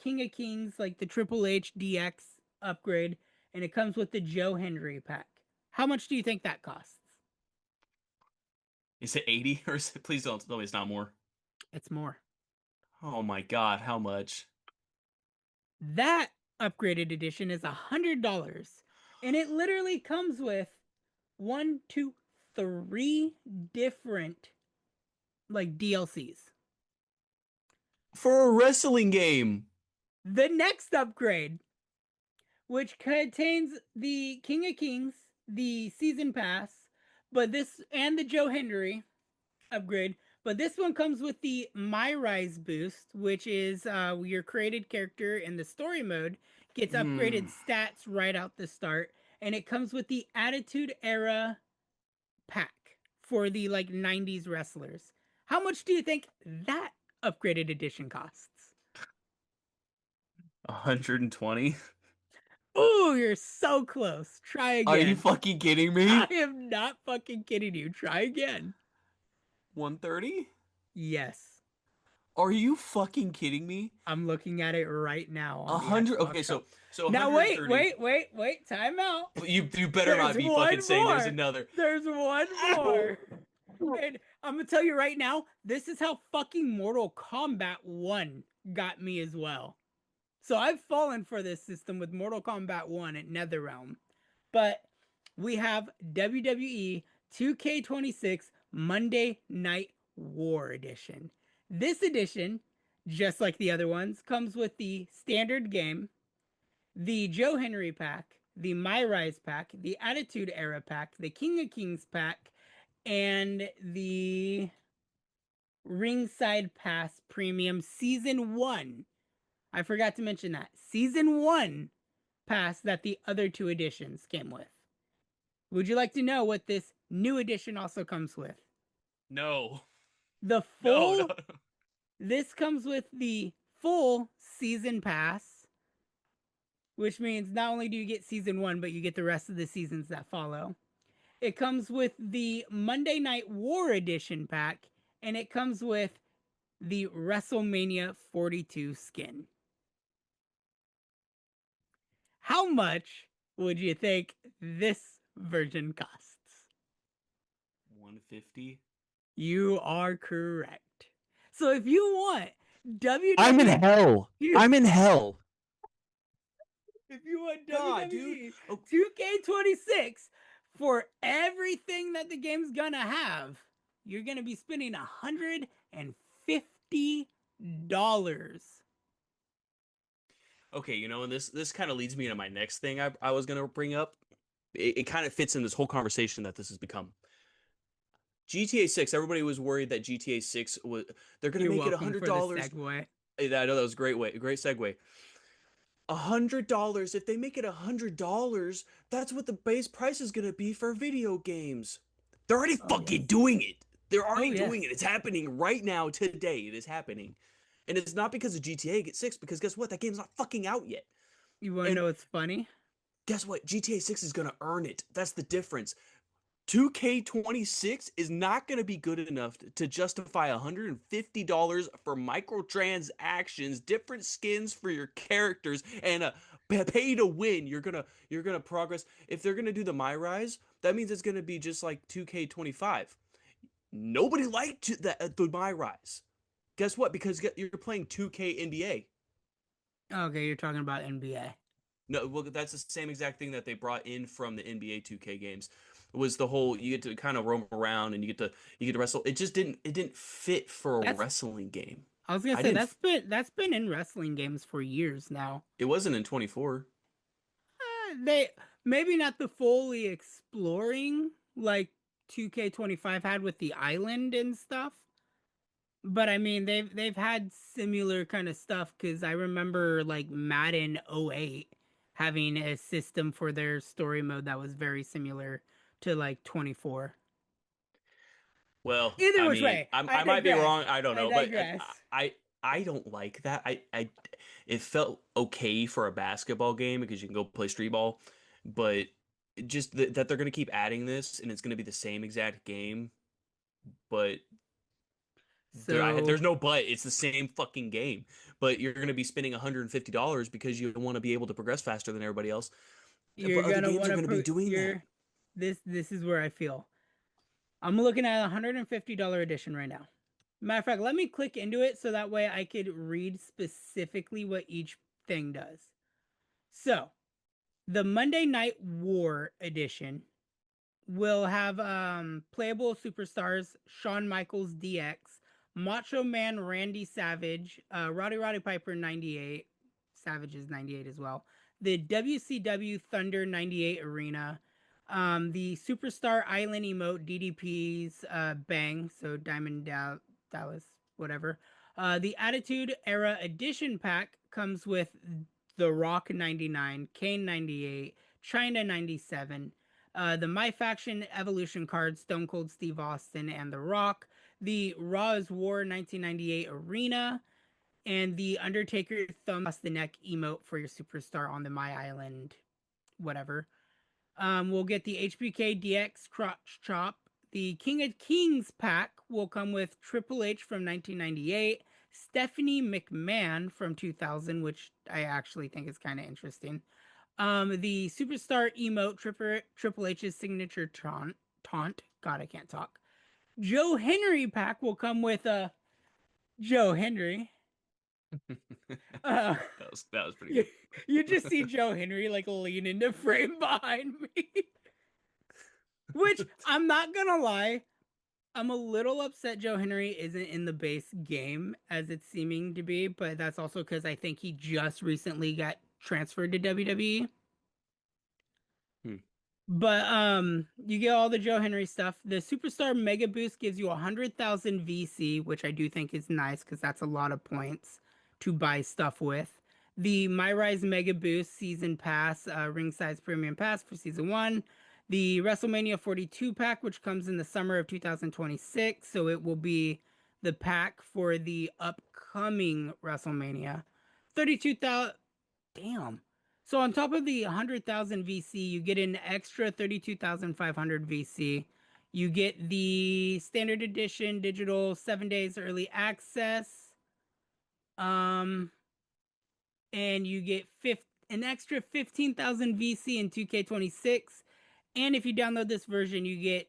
King of Kings, like the Triple H DX upgrade, and it comes with the Joe Henry pack. How much do you think that costs? Is it 80 or is it, please don't tell me it's not more. It's more. Oh my god, how much? That upgraded edition is $100, and it literally comes with 1, 2, 3 different like DLCs for a wrestling game. The next upgrade, which contains the King of Kings, the season pass, but this and the Joe Henry upgrade, but this one comes with the My Rise boost, which is your created character in the story mode gets upgraded stats right out the start, and it comes with the Attitude Era pack for the like 90s wrestlers. How much do you think that upgraded edition costs? 120. Oh, you're so close. Try again. Are you fucking kidding me? I am not fucking kidding you. Try again. 130? Yes. Are you fucking kidding me? I'm looking at it right now. 100. Okay, so now wait. Time out. You better not be fucking saying there's another. There's one more. And I'm gonna tell you right now, this is how fucking Mortal Kombat 1 got me as well. So I've fallen for this system with Mortal Kombat 1 at NetherRealm. But we have WWE 2K26 Monday Night War Edition. This edition, just like the other ones, comes with the standard game, the Joe Henry pack, the My Rise pack, the Attitude Era pack, the King of Kings pack, and the Ringside Pass Premium Season 1. I forgot to mention that. Season 1 pass that the other two editions came with. Would you like to know what this new edition also comes with? No. The No, no. full This comes with the full season pass, which means not only do you get season 1, but you get the rest of the seasons that follow. It comes with the Monday Night War Edition pack, and it comes with the WrestleMania 42 skin. How much would you think this version costs? 150. You are correct. So if you want I'm in WWE, hell. I'm in hell. if you want God, dude. WWE Oh, 2K26 for everything that the game's gonna have, you're gonna be spending $150. okay, and this kind of leads me to my next thing I was gonna bring up. It kind of fits in this whole conversation that this has become. GTA 6, everybody was worried that GTA 6 was they're gonna You're make it welcome for the $100. segue. I know that was a great segue. $100. If they make it $100, that's what the base price is gonna be for video games. They're already Oh fucking yes. doing it. They're Oh already yes. doing it. It's happening right now, today. It is happening. And it's not because of GTA 6, because guess what? That game's not fucking out yet. You wanna And know what's funny? guess what? GTA 6 is gonna earn it. That's the difference. 2K26 is not going to be good enough to justify $150 for microtransactions, different skins for your characters, and a pay to win. You're gonna progress. If they're gonna do the My Rise, that means it's gonna be just like 2K25. Nobody liked the My Rise. Guess what? Because you're playing 2K NBA. Okay, you're talking about NBA. No, well, that's the same exact thing that they brought in from the NBA 2K games. Was the whole you get to kind of roam around and you get to wrestle. It just didn't fit for a That's wrestling game. I was gonna I say didn't. that's been in wrestling games for years now. It wasn't in 24. They maybe not the fully exploring like 2K25 had with the island and stuff. But I mean they've had similar kind of stuff cuz I remember like Madden '08 having a system for their story mode that was very similar to like 24. Well, Either I which mean, way, I might be wrong. I don't I know, but digress. I don't like that. It felt okay for a basketball game because you can go play street ball, but just that they're gonna keep adding this and it's gonna be the same exact game, but So there's no but. It's the same fucking game, but you're gonna be spending $150 because you want to be able to progress faster than everybody else. you're But other gonna games want are to gonna be doing that. you're this is where I feel. I'm looking at a $150 edition right now. Matter of fact, let me click into it so that way I could read specifically what each thing does. So, the Monday Night War edition will have playable superstars Shawn Michaels DX, Macho Man Randy Savage, Roddy Piper 98, Savage is 98 as well, the WCW Thunder 98 Arena, the Superstar Island emote DDP's Bang, so Dallas, whatever. The Attitude Era Edition pack comes with The Rock 99, Kane 98, China 97, the My Faction Evolution card, Stone Cold Steve Austin and The Rock, the Raw is War 1998 Arena, and the Undertaker thumb across the neck emote for your superstar on the My Island, whatever. We'll get the HBK DX Crotch Chop. The King of Kings pack will come with Triple H from 1998, Stephanie McMahon from 2000, which I actually think is kind of interesting. The Superstar emote Triple H's signature taunt. God, I can't talk. Joe Henry pack will come with Joe Henry. Uh, That was pretty you, good. you just see Joe Henry like lean into frame behind me. Which I'm not gonna lie, I'm a little upset Joe Henry isn't in the base game as it's seeming to be, but that's also because I think he just recently got transferred to WWE. Hmm. But you get all the Joe Henry stuff. The Superstar Mega Boost gives you 100,000 VC, which I do think is nice because that's a lot of points to buy stuff with. The My Rise Mega Boost Season Pass, Ring Size Premium Pass for Season 1. the WrestleMania 42 pack, which comes in the summer of 2026. So it will be the pack for the upcoming WrestleMania. 32,000. Damn. So on top of the 100,000 VC, you get an extra 32,500 VC. You get the standard edition digital 7 days early access. And you get an extra 15,000 VC in 2K26. And if you download this version, you get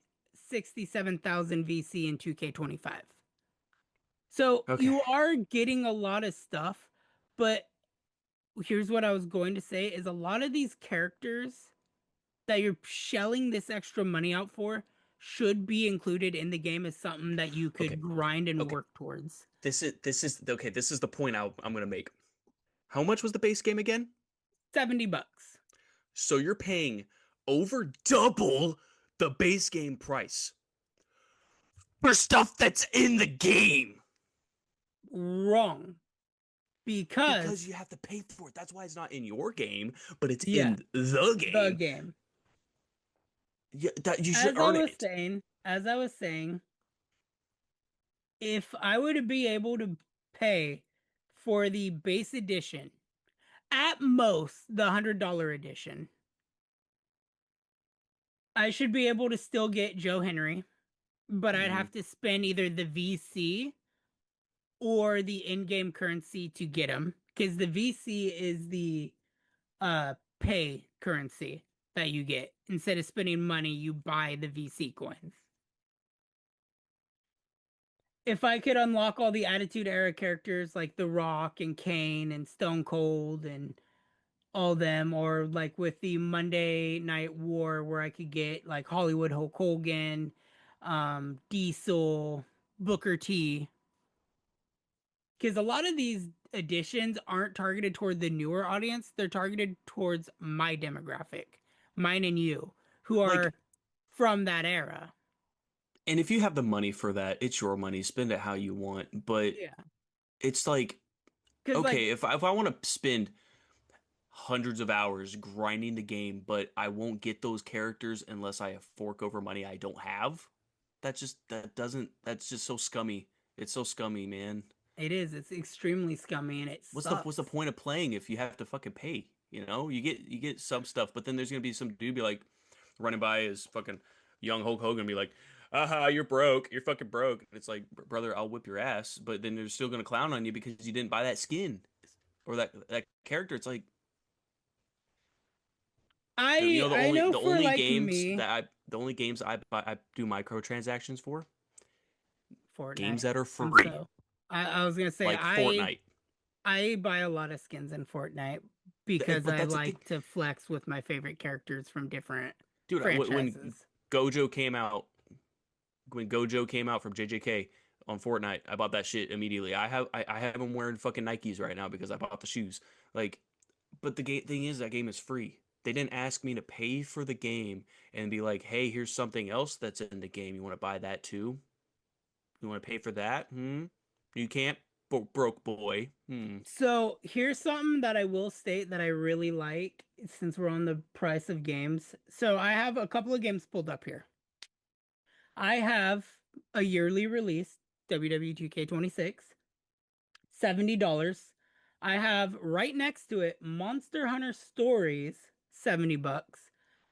67,000 VC in 2K25. So you are getting a lot of stuff, but here's what I was going to say is a lot of these characters that you're shelling this extra money out for should be included in the game as something that you could grind and work towards. This is the point I'm going to make. How much was the base game again? $70. So you're paying over double the base game price for stuff that's in the game. Wrong. Because you have to pay for it. That's why it's not in your game, but it's in the game. The game. Yeah, that you should earn it. As I was saying, if I were to be able to pay for the base edition, at most the $100 edition, I should be able to still get Joe Henry, but I'd have to spend either the VC or the in-game currency to get him, because the VC is the pay currency that you get. Instead of spending money, you buy the VC coins. If I could unlock all the Attitude Era characters like The Rock and Kane and Stone Cold and all them, or like with the Monday Night War where I could get like Hollywood Hulk Hogan, Diesel, Booker T. Because a lot of these editions aren't targeted toward the newer audience. They're targeted towards my demographic, mine and you, who are from that era. And if you have the money for that, it's your money. Spend it how you want. But it's like, okay, if I want to spend hundreds of hours grinding the game, but I won't get those characters unless I fork over money I don't have, that's just so scummy. It's so scummy, man. It is. It's extremely scummy, and it what's the point of playing if you have to fucking pay? You know, you get some stuff, but then there's gonna be some dude be like running by his fucking young Hulk Hogan and be like, "Aha, you're broke. You're fucking broke." And it's like, brother, I'll whip your ass, but then they're still gonna clown on you because you didn't buy that skin or that character. It's like, the only games I do microtransactions for, Fortnite. Games that are free. I was gonna say, like Fortnite. I buy a lot of skins in Fortnite because I like to flex with my favorite characters from different franchises. When Gojo came out from JJK on Fortnite, I bought that shit immediately. I have them wearing fucking Nikes right now because I bought the shoes. Like, but the thing is, that game is free. They didn't ask me to pay for the game and be like, "Hey, here's something else that's in the game. You want to buy that too? You want to pay for that? You can't, broke boy." So here's something that I will state that I really like, since we're on the price of games. So I have a couple of games pulled up here. I have a yearly release, WWE 2K26, $70. I have right next to it Monster Hunter Stories, $70.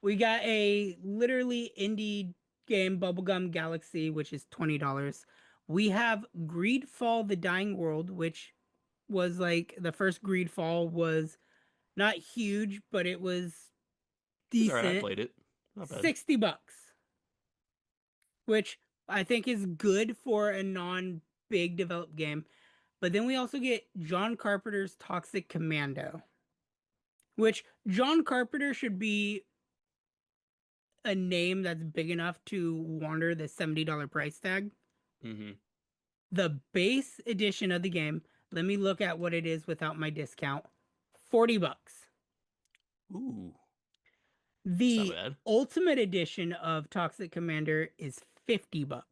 We got a literally indie game, Bubblegum Galaxy, which is $20. We have Greedfall: The Dying World, which was like the first Greedfall was not huge, but it was decent. Sorry, I played it. Not bad. $60, which I think is good for a non-big developed game. But then we also get John Carpenter's Toxic Commando, which John Carpenter should be a name that's big enough to wander the $70 price tag. The base edition of the game, let me look at what it is without my discount, $40. Ooh. The ultimate edition of Toxic Commander is $50.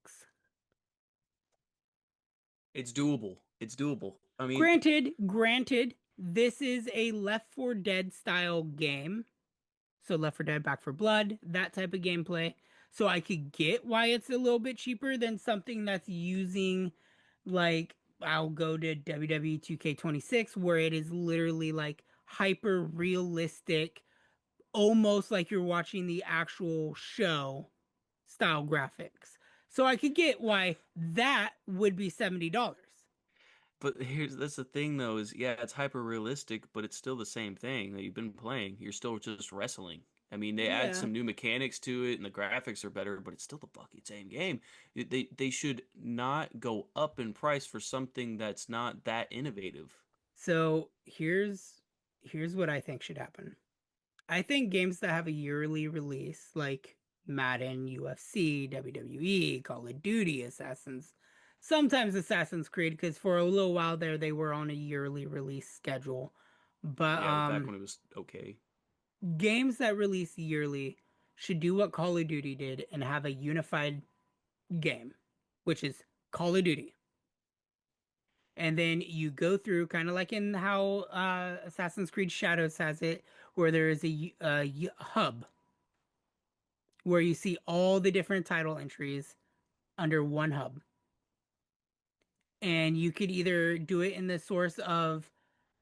It's doable. It's doable. I mean, granted, this is a Left 4 Dead style game, So Left 4 Dead, Back 4 Blood, that type of gameplay. So I could get why it's a little bit cheaper than something that's using, like, I'll go to WWE 2K26, where it is literally like hyper realistic, almost like you're watching the actual show style graphics. So I could get why that would be $70. But that's the thing though, is yeah, it's hyper realistic, but it's still the same thing that you've been playing. You're still just wrestling. I mean, they add Yeah. some new mechanics to it, and the graphics are better, but it's still the fucking same game. They should not go up in price for something that's not that innovative. So here's what I think should happen. I think games that have a yearly release, like Madden, UFC, WWE, Call of Duty, sometimes Assassin's Creed, because for a little while there they were on a yearly release schedule. But Yeah, back when it was okay. games that release yearly should do what Call of Duty did and have a unified game, which is Call of Duty. And then you go through kind of like in how Assassin's Creed Shadows has it, where there is a hub where you see all the different title entries under one hub. And you could either do it in the source of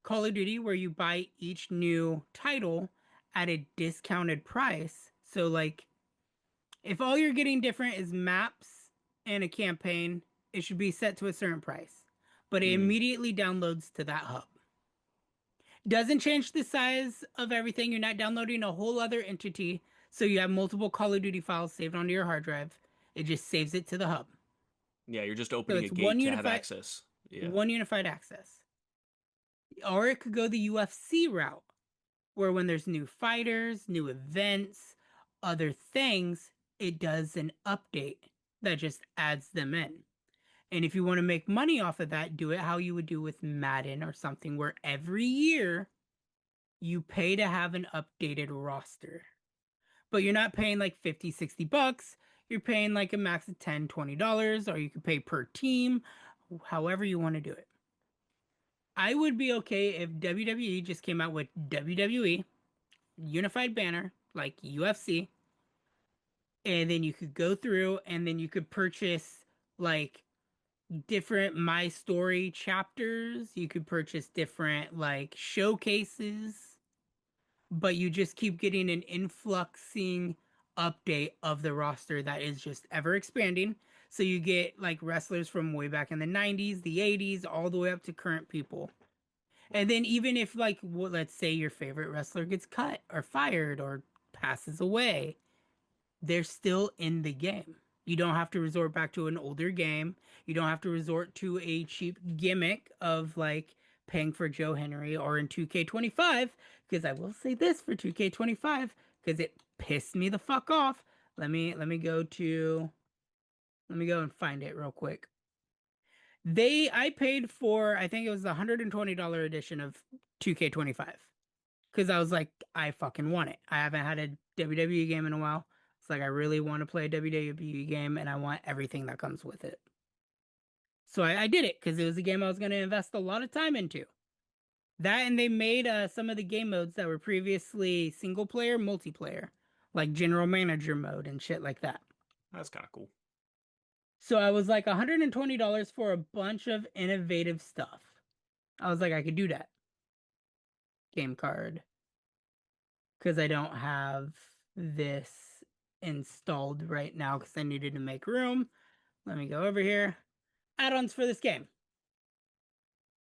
Call of Duty, where you buy each new title at a discounted price. So, like, if all you're getting different is maps and a campaign, it should be set to a certain price. But it immediately downloads to that hub. Doesn't change the size of everything. You're not downloading a whole other entity. So you have multiple Call of Duty files saved onto your hard drive. It just saves it to the hub. Yeah, you're just So opening a it's gate to have access. Yeah. one unified access. Or it could go the UFC route, where when there's new fighters, new events, other things, it does an update that just adds them in. And if you want to make money off of that, do it how you would do with Madden or something, where every year you pay to have an updated roster. But you're not paying like 50, $60. You're paying like a max of $10, $20, or you can pay per team, however you want to do it. I would be okay if WWE just came out with WWE, unified banner, like UFC, and then you could go through and then you could purchase like different My Story chapters. You could purchase different like showcases, but you just keep getting an influxing update of the roster that is just ever expanding. So you get like wrestlers from way back in the 90s, the 80s, all the way up to current people. And then even if like let's say your favorite wrestler gets cut or fired or passes away, they're still in the game. You don't have to resort back to an older game. You don't have to resort to a cheap gimmick of like paying for Joe Henry or in 2K25, because I will say this for 2K25 because it pissed me the fuck off. Let me go and find it real quick. I paid for, I think it was the $120 edition of 2K25 because I was like, I fucking want it. I haven't had a WWE game in a while. It's like I really want to play a WWE game and I want everything that comes with it. So I did it because it was a game I was going to invest a lot of time into. That, and they made some of the game modes that were previously single player, multiplayer, like general manager mode and shit like that. That's kind of cool. So I was like $120 for a bunch of innovative stuff. I was like, I could do that. Game card. Because I don't have this installed right now because I needed to make room. Let me go over here. Add-ons for this game.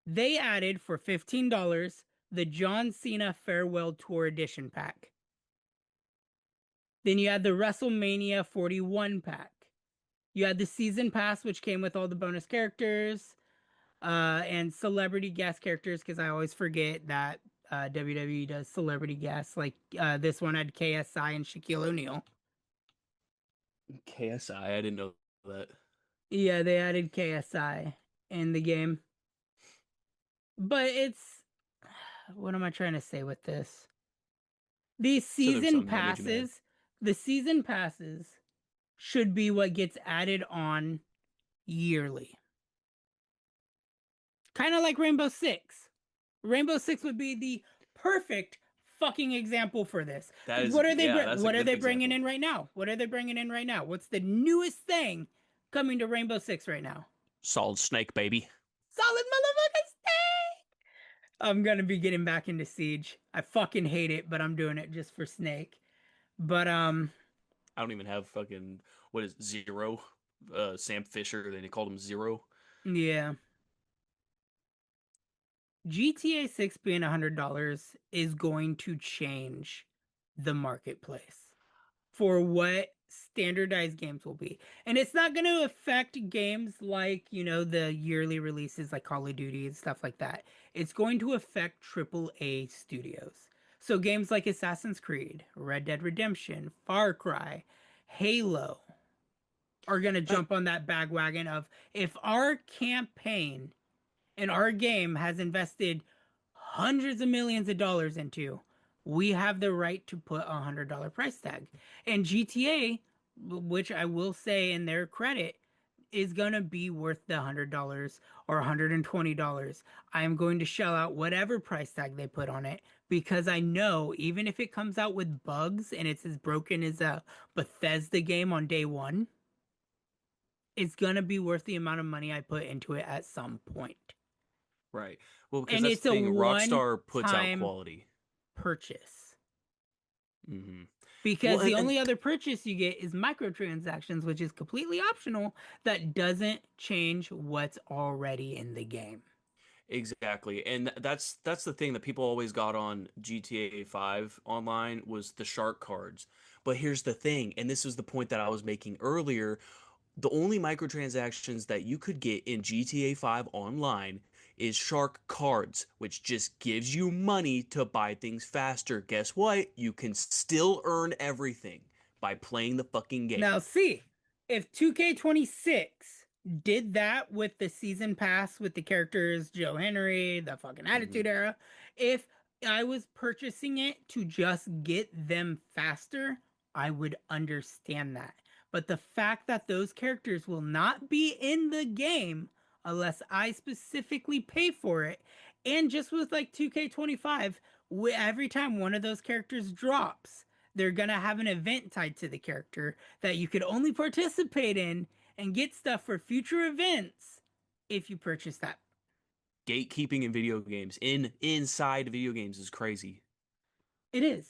They added for $15 the John Cena Farewell Tour Edition pack. Then you had the WrestleMania 41 pack. You had the Season Pass, which came with all the bonus characters and celebrity guest characters, because I always forget that WWE does celebrity guests. Like this one had KSI and Shaquille O'Neal. KSI, I didn't know that. Yeah, they added KSI in the game. But it's... What am I trying to say with this? The season passes should be what gets added on yearly. Kind of like Rainbow Six. Rainbow Six would be the perfect fucking example for this. That is, What are they? yeah, that's a What are good they bringing example. in right now? What are they bringing in right now? What's the newest thing coming to Rainbow Six right now? Solid Snake, baby. Solid motherfucking Snake. I'm gonna be getting back into Siege. I fucking hate it, but I'm doing it just for Snake. But I don't even have fucking what is Zero? Sam Fisher. They called him Zero. yeah. GTA 6 being $100 is going to change the marketplace for what standardized games will be. And it's not going to affect games like, the yearly releases like Call of Duty and stuff like that. It's going to affect AAA studios. So games like Assassin's Creed, Red Dead Redemption, Far Cry, Halo are going to jump on that bandwagon of if our campaign and our game has invested hundreds of millions of dollars into, we have the right to put $100 price tag. And GTA, which I will say in their credit, is gonna be worth the $100 or $120. I am going to shell out whatever price tag they put on it because I know even if it comes out with bugs and it's as broken as a Bethesda game on day one, it's gonna be worth the amount of money I put into it at some point. Right. Well, because And that's it's the a thing. Rockstar puts out one-time quality. purchase. Mm-hmm. Because Well, the only other purchase you get is microtransactions, which is completely optional, that doesn't change what's already in the game. exactly, and that's the thing that people always got on GTA 5 online was the shark cards. But here's the thing, and this is the point that I was making earlier. The only microtransactions that you could get in GTA 5 online is shark cards, which just gives you money to buy things faster. Guess what? You can still earn everything by playing the fucking game. Now, see, if 2K26 did that with the season pass with the characters Joe Henry, the fucking Mm-hmm. Attitude Era, if I was purchasing it to just get them faster, I would understand that. But the fact that those characters will not be in the game unless I specifically pay for it, and just with like 2K25, every time one of those characters drops, they're gonna have an event tied to the character that you could only participate in and get stuff for future events if you purchase that. Gatekeeping in video games, inside video games, is crazy. It is.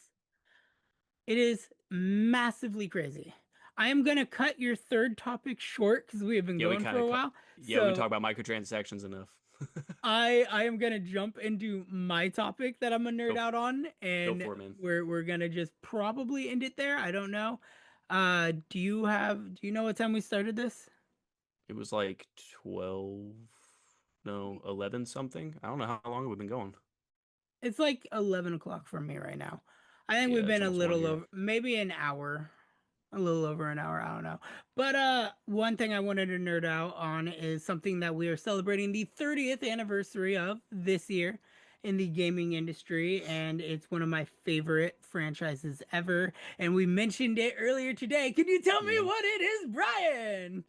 It is massively crazy. I am gonna cut your third topic short because we have been Yeah, we going for kind a of while. yeah, we So talk about microtransactions enough. I am gonna jump into my topic that I'm a nerd Go out on, go and for it, man. we're gonna just probably end it there. I don't know. Do you know what time we started this? It was like 12, no, 11 something. I don't know how long we've been going. It's like 11 o'clock for me right now. I think we've Yeah, it's been a almost one little here. over, maybe an hour, a little over an hour. I don't know. But one thing I wanted to nerd out on is something that we are celebrating the 30th anniversary of this year in the gaming industry, and it's one of my favorite franchises ever. And we mentioned it earlier today. Can you tell me Mm-hmm. what it is, Brian?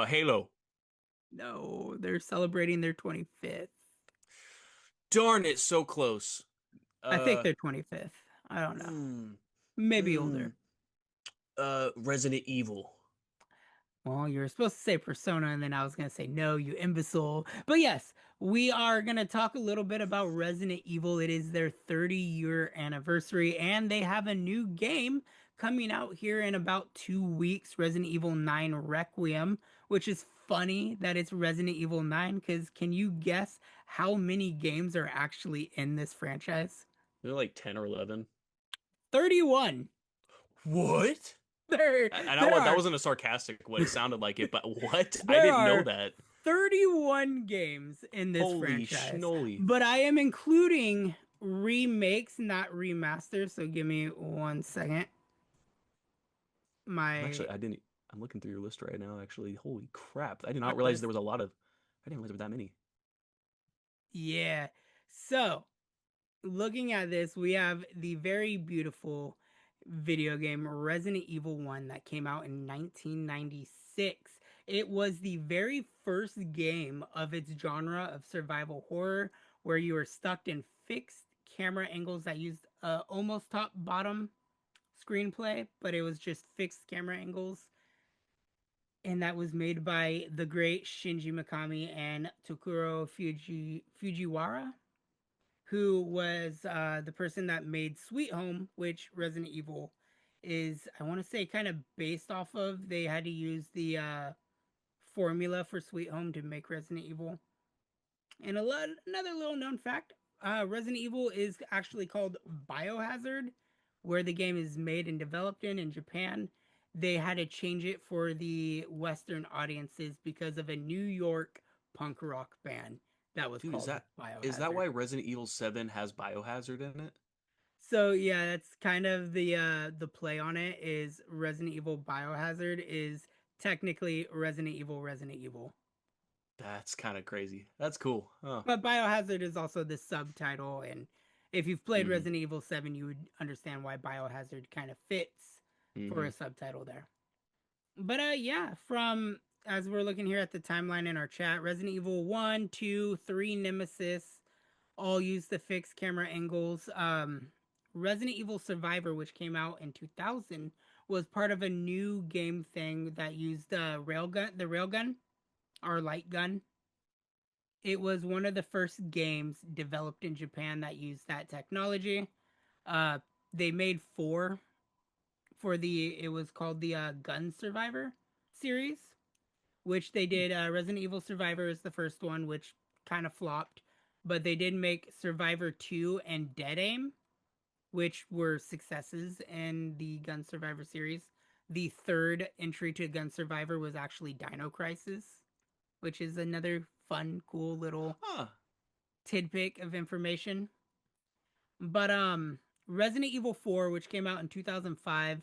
Halo. No, they're celebrating their 25th. Darn it, so close. I think Uh, they're 25th. I don't know. mm, Maybe older. mm, Resident Evil. Well, you were supposed to say Persona, and then I was going to say, no, you imbecile. But yes, we are going to talk a little bit about Resident Evil. It is their 30-year anniversary, and they have a new game coming out here in about 2 weeks, Resident Evil 9 Requiem, which is funny that it's Resident Evil 9, because can you guess how many games are actually in this franchise? They're like 10 or 11. 31. What? There, And there that are wasn't a sarcastic way it sounded like it, but what? I there didn't know are that. 31 games in this Holy franchise, schnoly. but I am including remakes, not remasters. So give me 1 second. Actually, My I'm looking through your list right now, actually. Holy crap. I did not art realize list. there was a lot of, I didn't realize there were that many. Yeah. So looking at this, we have the very beautiful video game Resident Evil 1 that came out in 1996. It was the very first game of its genre of survival horror where you were stuck in fixed camera angles that used almost top bottom screenplay, but it was just fixed camera angles. And that was made by the great Shinji Mikami and Tokuro Fujiwara, who was the person that made Sweet Home, which Resident Evil is, I want to say, kind of based off of. They had to use the formula for Sweet Home to make Resident Evil. And another little known fact, Resident Evil is actually called Biohazard, where the game is made and developed in Japan. They had to change it for the Western audiences because of a New York punk rock band that was called Biohazard. Is that why Resident Evil 7 has Biohazard in it? So yeah, that's kind of the play on it. Is Resident Evil Biohazard is technically Resident Evil. That's kind of crazy. That's cool. Huh. But Biohazard is also the subtitle, and if you've played Resident Evil 7, you would understand why Biohazard kind of fits for a subtitle there. But yeah, from, as we're looking here at the timeline in our chat, Resident Evil 1, 2, 3, Nemesis all use the fixed camera angles. Resident Evil Survivor, which came out in 2000, was part of a new game thing that used the railgun or light gun. It was one of the first games developed in Japan that used that technology. They made 4 for it was called the Gun Survivor series, which they did. Resident Evil Survivor is the first one, which kind of flopped, but they did make Survivor 2 and Dead Aim, which were successes in the Gun Survivor series. The third entry to Gun Survivor was actually Dino Crisis, which is another fun, cool little tidbit of information. But Resident Evil 4, which came out in 2005,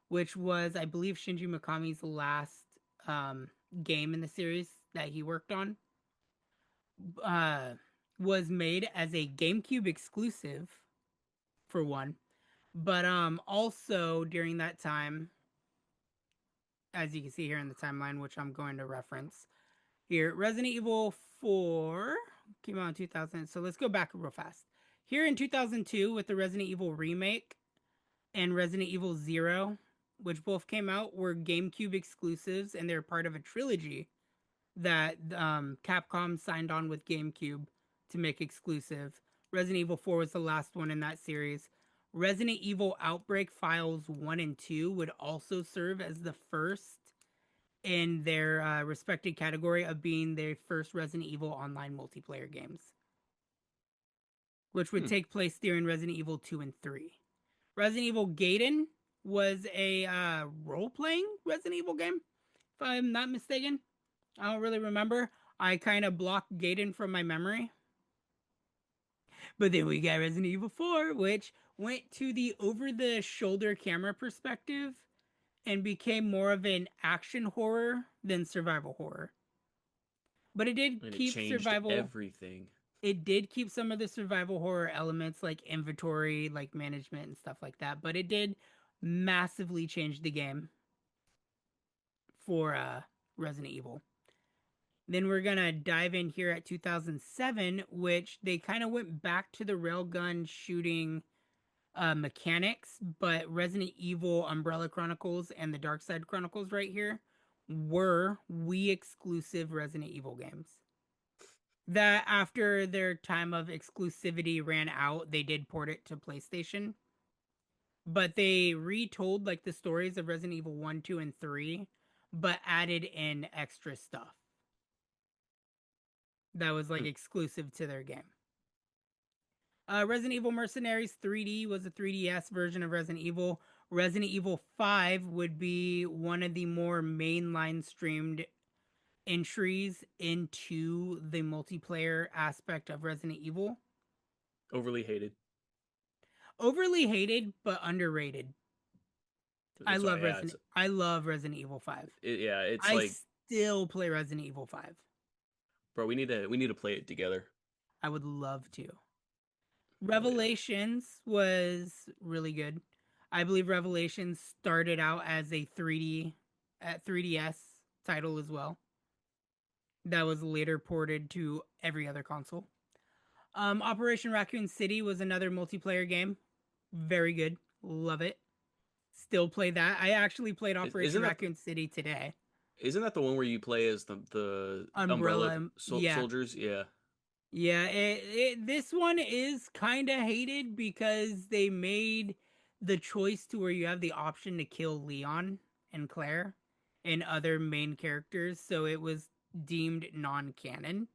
which was, I believe, Shinji Mikami's last game in the series that he worked on, was made as a GameCube exclusive, for one. But also during that time, as you can see here in the timeline, which I'm going to reference here, Resident Evil 4 came out in 2000. So let's go back real fast. Here in 2002 with the Resident Evil remake and Resident Evil 0, which both came out, were GameCube exclusives, and they're part of a trilogy that Capcom signed on with GameCube to make exclusive. Resident Evil 4 was the last one in that series. Resident Evil Outbreak Files 1 and 2 would also serve as the first in their respected category of being their first Resident Evil online multiplayer games, which would take place during Resident Evil 2 and 3. Resident Evil Gaiden was a role-playing Resident Evil game, if I'm not mistaken. I don't really remember. I kind of blocked Gaiden from my memory. But then we got Resident Evil 4, which went to the over-the-shoulder camera perspective and became more of an action horror than survival horror. But it did keep survival... everything. It did keep some of the survival horror elements like inventory, like management and stuff like that. But it did massively change the game for Resident Evil. Then we're going to dive in here at 2007, which they kind of went back to the railgun shooting mechanics, but Resident Evil Umbrella Chronicles and the Dark Side Chronicles right here were Wii exclusive Resident Evil games. That after their time of exclusivity ran out, they did port it to PlayStation. But they retold like the stories of Resident Evil 1, 2, and 3, but added in extra stuff that was like exclusive to their game. Resident Evil Mercenaries 3D was a 3DS version of Resident Evil. Resident Evil 5 would be one of the more mainline streamed entries into the multiplayer aspect of Resident Evil. Overly hated. Overly hated, but underrated. I love Resident Evil 5. I still play Resident Evil 5. Bro, we need to play it together. I would love to. Revelations was really good. I believe Revelations started out as a 3DS title as well. That was later ported to every other console. Operation Raccoon City was another multiplayer game. Very good. Love it. Still play that. I actually played Operation Raccoon City today. Isn't that the one where you play as the Umbrella, yeah. soldiers? Yeah. Yeah, this one is kind of hated because they made the choice to where you have the option to kill Leon and Claire and other main characters, so it was deemed non-canon.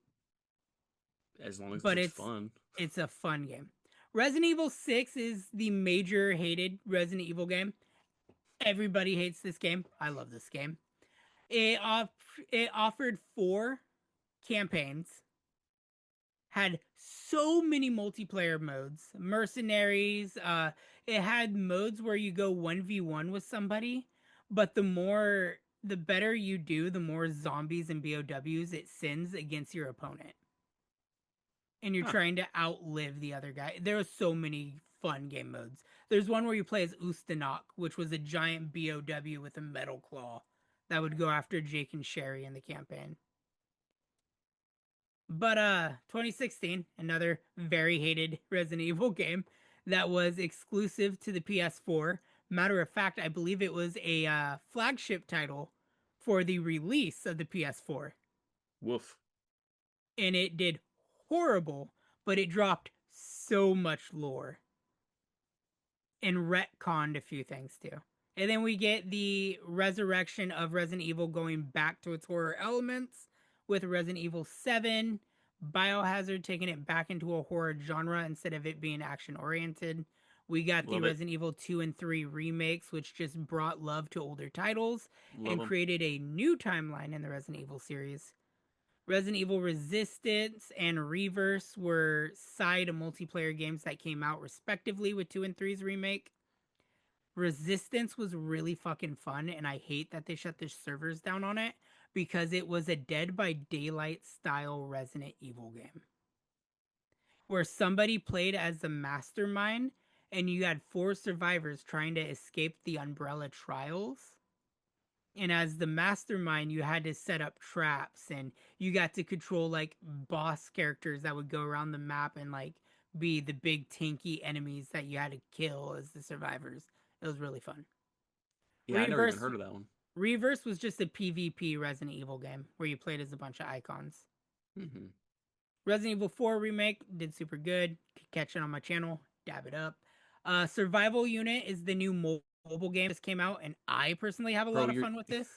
As long as But it's fun. It's a fun game. Resident Evil 6 is the major hated Resident Evil game. Everybody hates this game. I love this game. It offered 4 campaigns, had so many multiplayer modes, mercenaries. It had modes where you go 1v1 with somebody, but the better you do, the more zombies and BOWs it sends against your opponent. And you're trying to outlive the other guy. There are so many fun game modes. There's one where you play as Ustanok, which was a giant BOW with a metal claw that would go after Jake and Sherry in the campaign. But 2016, another very hated Resident Evil game that was exclusive to the PS4. Matter of fact, I believe it was a flagship title for the release of the PS4. Woof. And it did horrible, but it dropped so much lore and retconned a few things too. And then we get the resurrection of Resident Evil going back to its horror elements with Resident Evil 7, Biohazard taking it back into a horror genre instead of it being action oriented. We got the Resident Evil 2 and 3 remakes, which just brought love to older titles and created a new timeline in the Resident Evil series. Resident Evil Resistance and Reverse were side multiplayer games that came out respectively with 2 and 3's remake. Resistance was really fucking fun, and I hate that they shut the servers down on it because it was a Dead by Daylight style Resident Evil game where somebody played as the mastermind and you had 4 survivors trying to escape the Umbrella trials. And as the mastermind, you had to set up traps and you got to control like boss characters that would go around the map and like be the big tanky enemies that you had to kill as the survivors. It was really fun. Yeah, I never even heard of that one. Reverse was just a PvP Resident Evil game where you played as a bunch of icons. Mm-hmm. Resident Evil 4 remake did super good. Catch it on my channel. Dab it up. Survival Unit is the new mobile game that came out, and I personally have a lot of fun with this.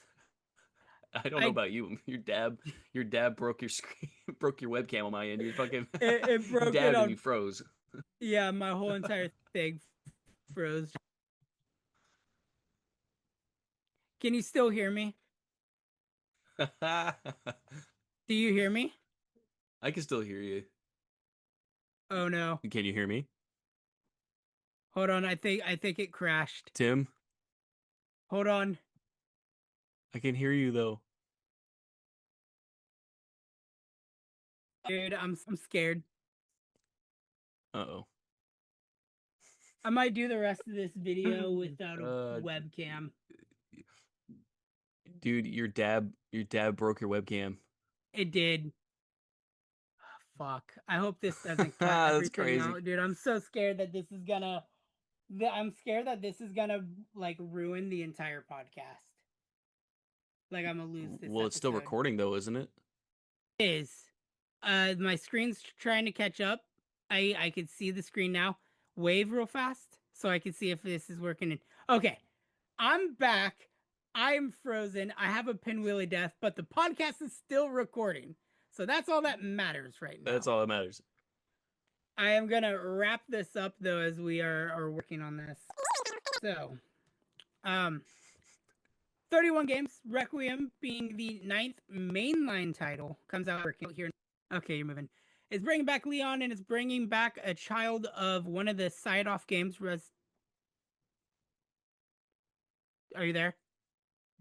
I don't know about you. Your dab broke your screen, broke your webcam on my end. You fucking it broke dabbed and you froze. Yeah, my whole entire thing froze. Can you still hear me? Do you hear me? I can still hear you. Oh no. Can you hear me? Hold on, I think it crashed. Tim? Hold on. I can hear you though. Dude, I'm scared. Uh-oh. I might do the rest of this video without a webcam. Dude, your dab broke your webcam. It did. Oh, fuck. I hope this doesn't cut everything crazy. Out, dude. I'm so scared that this is gonna like ruin the entire podcast. Like I'm gonna lose this. Well, it's still recording though, isn't it? It is. My screen's trying to catch up. I can see the screen now. Wave real fast so I can see if this is working. Okay, I'm back. I'm frozen. I have a pinwheelie death, but the podcast is still recording. So that's all that matters right now. That's all that matters. I am going to wrap this up, though, as we are working on this. So, 31 games. Requiem being the 9th mainline title. Comes out here. Okay, you're moving. It's bringing back Leon, and it's bringing back a child of one of the side-off games. Are you there?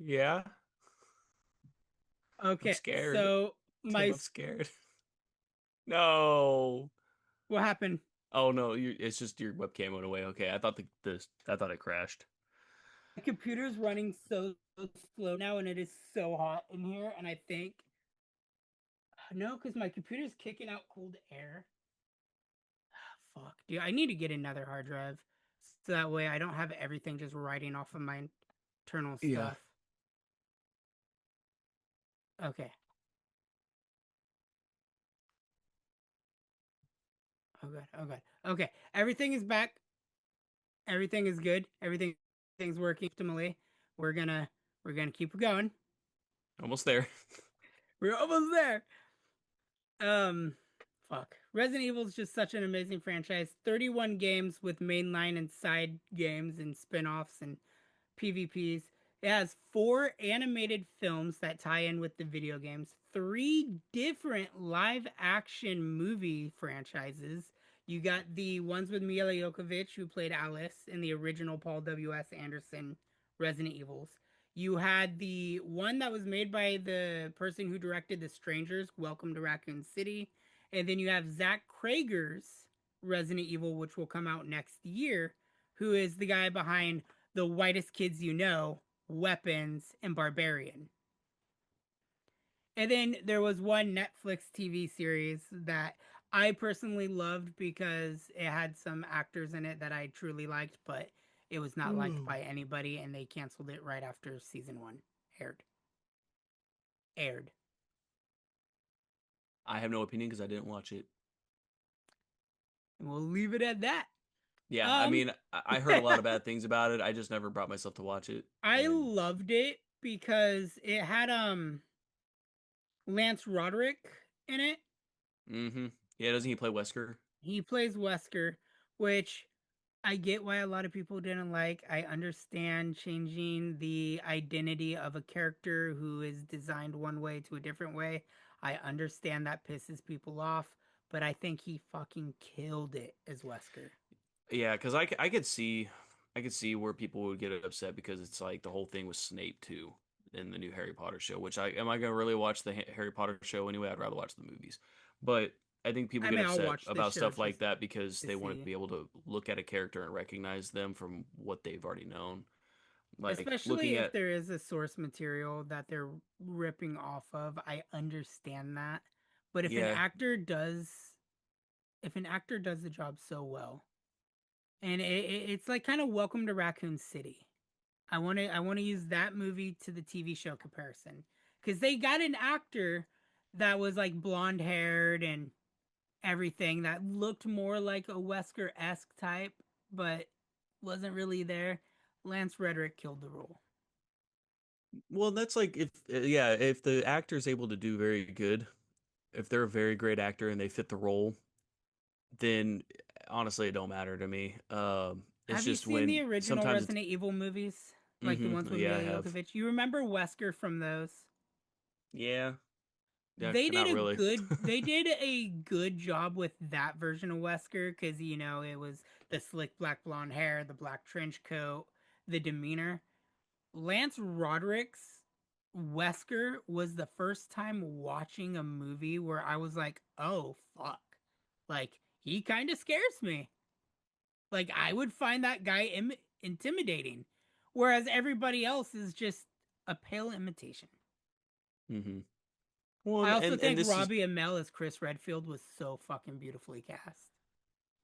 Yeah. Okay. I'm scared. So I'm scared. No. What happened? Oh no, it's just your webcam went away. Okay, I thought it crashed. My computer's running so slow now, and it is so hot in here, and I think no, because my computer's kicking out cold air. Dude, I need to get another hard drive so that way I don't have everything just writing off of my internal Yeah. stuff. Okay. Oh good. Oh good. Okay. Everything is back. Everything is good. Everything's working optimally. We're gonna keep going. Almost there. We're almost there. Um, fuck. Resident Evil is just such an amazing franchise. 31 games with mainline and side games and spin-offs and PvPs. It has 4 animated films that tie in with the video games, 3 different live action movie franchises. You got the ones with Mila Jovovich, who played Alice in the original Paul W.S. Anderson Resident Evils. You had the one that was made by the person who directed The Strangers, Welcome to Raccoon City. And then you have Zach Krager's Resident Evil, which will come out next year, who is the guy behind The Whitest Kids You Know, Weapons, and Barbarian. And then there was one Netflix TV series that I personally loved because it had some actors in it that I truly liked, but it was not liked by anybody, and they canceled it right after season 1 aired. I have no opinion because I didn't watch it. And we'll leave it at that. Yeah, I mean, I heard a lot of bad things about it. I just never brought myself to watch it. I loved it because it had Lance Roderick in it. Mm-hmm. Yeah, doesn't he play Wesker? He plays Wesker, which I get why a lot of people didn't like. I understand changing the identity of a character who is designed one way to a different way. I understand that pisses people off, but I think he fucking killed it as Wesker. Yeah, because I could see where people would get upset because it's like the whole thing was Snape too in the new Harry Potter show. Which am I gonna really watch the Harry Potter show anyway? I'd rather watch the movies. But I think people get upset about stuff like that because they want to be able to look at a character and recognize them from what they've already known. Like, especially if there is a source material that they're ripping off of, I understand that. But if an actor does the job so well, and it's like kind of Welcome to Raccoon City. I want to use that movie to the TV show comparison because they got an actor that was like blonde haired and everything that looked more like a Wesker-esque type, but wasn't really there. Lance Reddick killed the role. Well, that's like if the actor is able to do very good, if they're a very great actor and they fit the role, then honestly it don't matter to me. It's Have just you seen the original Resident Evil movies? Like the ones with Mila Jovovich? You remember Wesker from those? Yeah. They did they did a good job with that version of Wesker because it was the slick black blonde hair, the black trench coat, the demeanor. Lance Roderick's Wesker was the first time watching a movie where I was like, oh fuck. Like, he kind of scares me. Like, I would find that guy intimidating. Whereas everybody else is just a pale imitation. Mm-hmm. Well, I also think Robbie Amell as Chris Redfield was so fucking beautifully cast.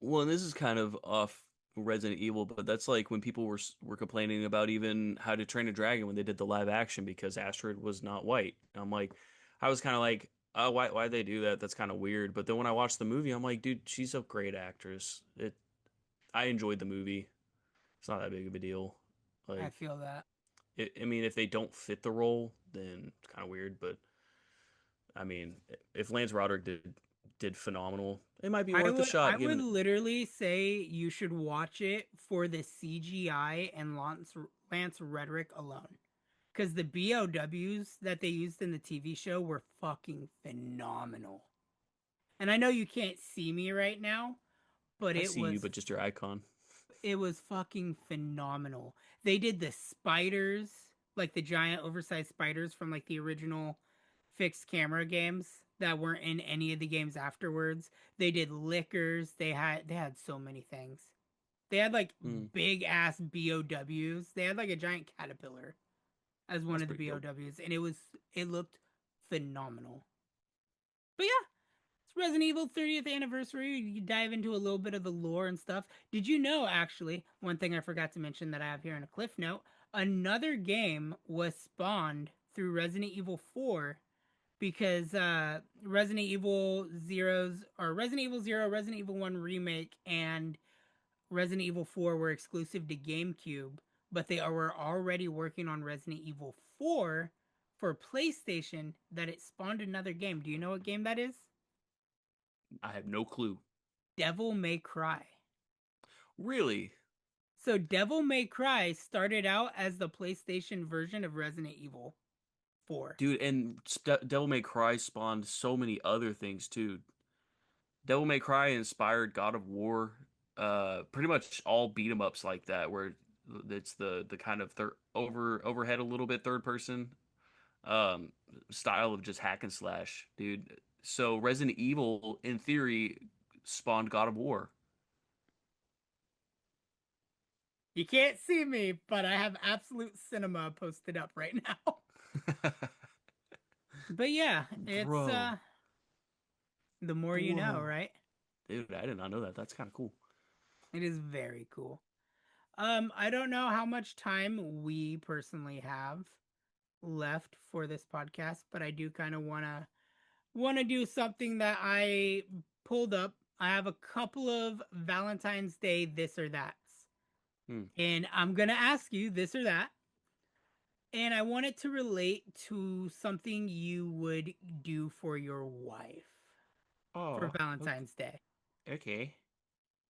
Well, and this is kind of off Resident Evil, but that's like when people were complaining about even How to Train a Dragon when they did the live action because Astrid was not white. I'm like, I was kind of like, oh, why they do that? That's kind of weird. But then when I watched the movie, I'm like, dude, she's a great actress. I enjoyed the movie. It's not that big of a deal. Like, I feel that. I mean, if they don't fit the role, then it's kind of weird. But I mean, if Lance Roderick did phenomenal, it might be worth a shot. I would literally say you should watch it for the CGI and Lance Reddick alone. Because the BOWs that they used in the TV show were fucking phenomenal. And I know you can't see me right now, but I see you, but just your icon. It was fucking phenomenal. They did the spiders, like the giant oversized spiders from like the original fixed camera games that weren't in any of the games afterwards. They did liquors. They had so many things. They had like big ass BOWs. They had like a giant caterpillar as one of the BOWs, and it looked phenomenal. But yeah, it's Resident Evil 30th anniversary. You dive into a little bit of the lore and stuff. Did you know, actually, one thing I forgot to mention that I have here in a cliff note, another game was spawned through Resident Evil 4 because Resident Evil 0, Resident Evil 1 Remake, and Resident Evil 4 were exclusive to GameCube, but they were already working on Resident Evil 4 for PlayStation, that it spawned another game. Do you know what game that is? I have no clue. Devil May Cry. Really? So Devil May Cry started out as the PlayStation version of Resident Evil 4. Dude, and Devil May Cry spawned so many other things too. Devil May Cry inspired God of War, pretty much all beat 'em ups like that, where it's the kind of overhead a little bit third person style of just hack and slash, dude. So Resident Evil, in theory, spawned God of War. You can't see me, but I have Absolute Cinema posted up right now. But yeah, it's Bro. the more you know, right? Dude, I did not know that. That's kind of cool. It is very cool. I don't know how much time we personally have left for this podcast, but I do kind of wanna do something that I pulled up. I have a couple of Valentine's Day this or that's. And I'm gonna ask you this or that. And I want it to relate to something you would do for your wife for Valentine's Day. Okay.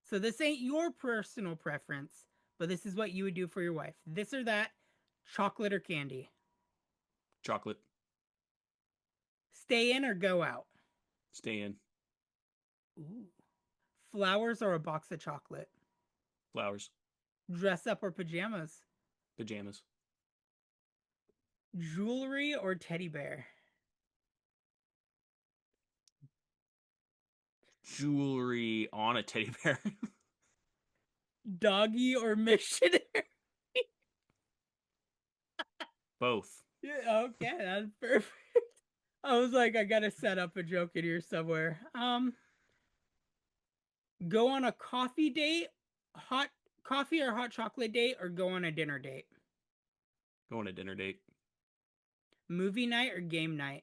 So this ain't your personal preference, but this is what you would do for your wife. This or that, chocolate or candy? Chocolate. Stay in or go out? Stay in. Ooh. Flowers or a box of chocolate? Flowers. Dress up or pajamas? Pajamas. Jewelry or teddy bear? Jewelry on a teddy bear. Doggy or missionary? Both. Yeah, okay, that's perfect. I was like, I gotta set up a joke in here somewhere. Go on a coffee date, hot coffee or hot chocolate date, or go on a dinner date? Go on a dinner date. Movie night or game night?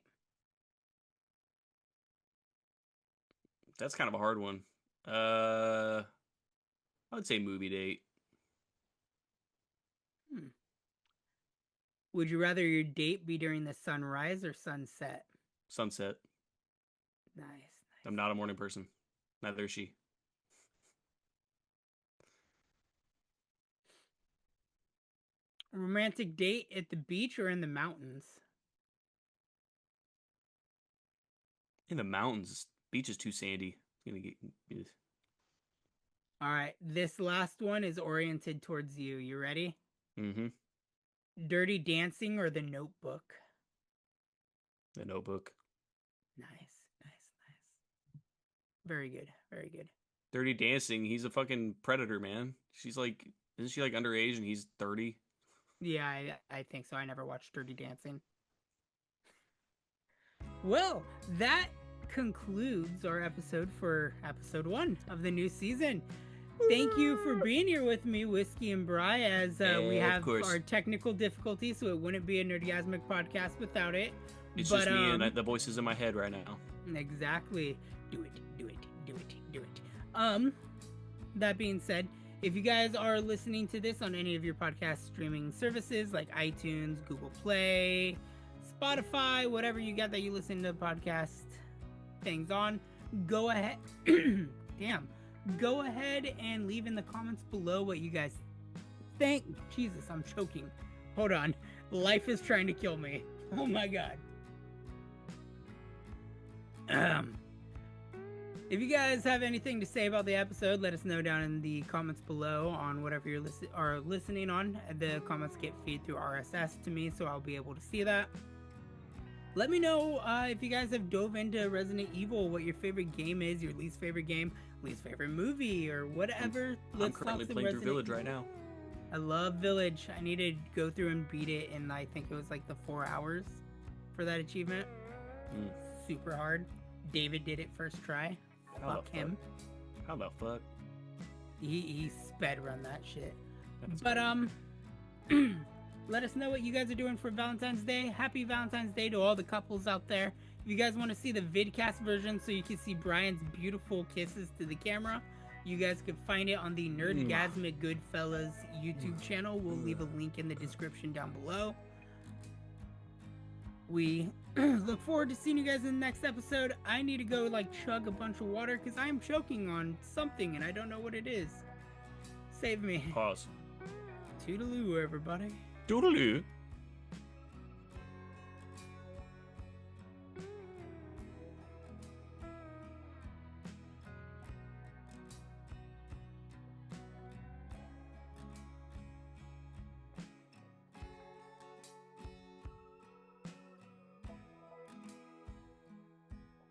That's kind of a hard one. I would say movie date. Would you rather your date be during the sunrise or sunset? Sunset. Nice. I'm not a morning person. Neither is she. Romantic date at the beach or in the mountains? In the mountains. Beach is too sandy. It's gonna get. All right, this last one is oriented towards you. You ready? Mm-hmm. Dirty Dancing or The Notebook? The Notebook. Nice. Very good. Dirty Dancing. He's a fucking predator, man. She's like, isn't she like underage and he's 30? Yeah, I think so. I never watched Dirty Dancing. Well, that concludes our episode for episode 1 of the new season. Thank you for being here with me, WhiskeyNBri, as we have our technical difficulties, so it wouldn't be a Nerdgazmic podcast without it. It's just me and the voices in my head right now. Exactly. Do it. That being said, if you guys are listening to this on any of your podcast streaming services like iTunes, Google Play, Spotify, whatever you got that you listen to podcast things on, go ahead. Go ahead and leave in the comments below what you guys think. Jesus, I'm choking. Hold on. Life is trying to kill me. Oh my god. If you guys have anything to say about the episode, let us know down in the comments below on whatever you're listening on. The comments get feed through RSS to me, so I'll be able to see that. Let me know if you guys have dove into Resident Evil, what your favorite game is, your least favorite game, least favorite movie, or whatever. I'm currently playing through Village right now. I love Village. I need to go through and beat it in, I think it was like the 4 hours for that achievement. Super hard. David did it first try. Fuck him. How the fuck? He sped run that shit. That's But crazy. let us know what you guys are doing for Valentine's Day. Happy Valentine's Day to all the couples out there. If you guys want to see the vidcast version so you can see Brian's beautiful kisses to the camera, you guys can find it on the NerdgazmicGoodfellas YouTube channel. We'll leave a link in the description down below. We look forward to seeing you guys in the next episode. I need to go chug a bunch of water because I'm choking on something and I don't know what it is. Save me. Pause. Toodaloo, everybody. Doodaloo.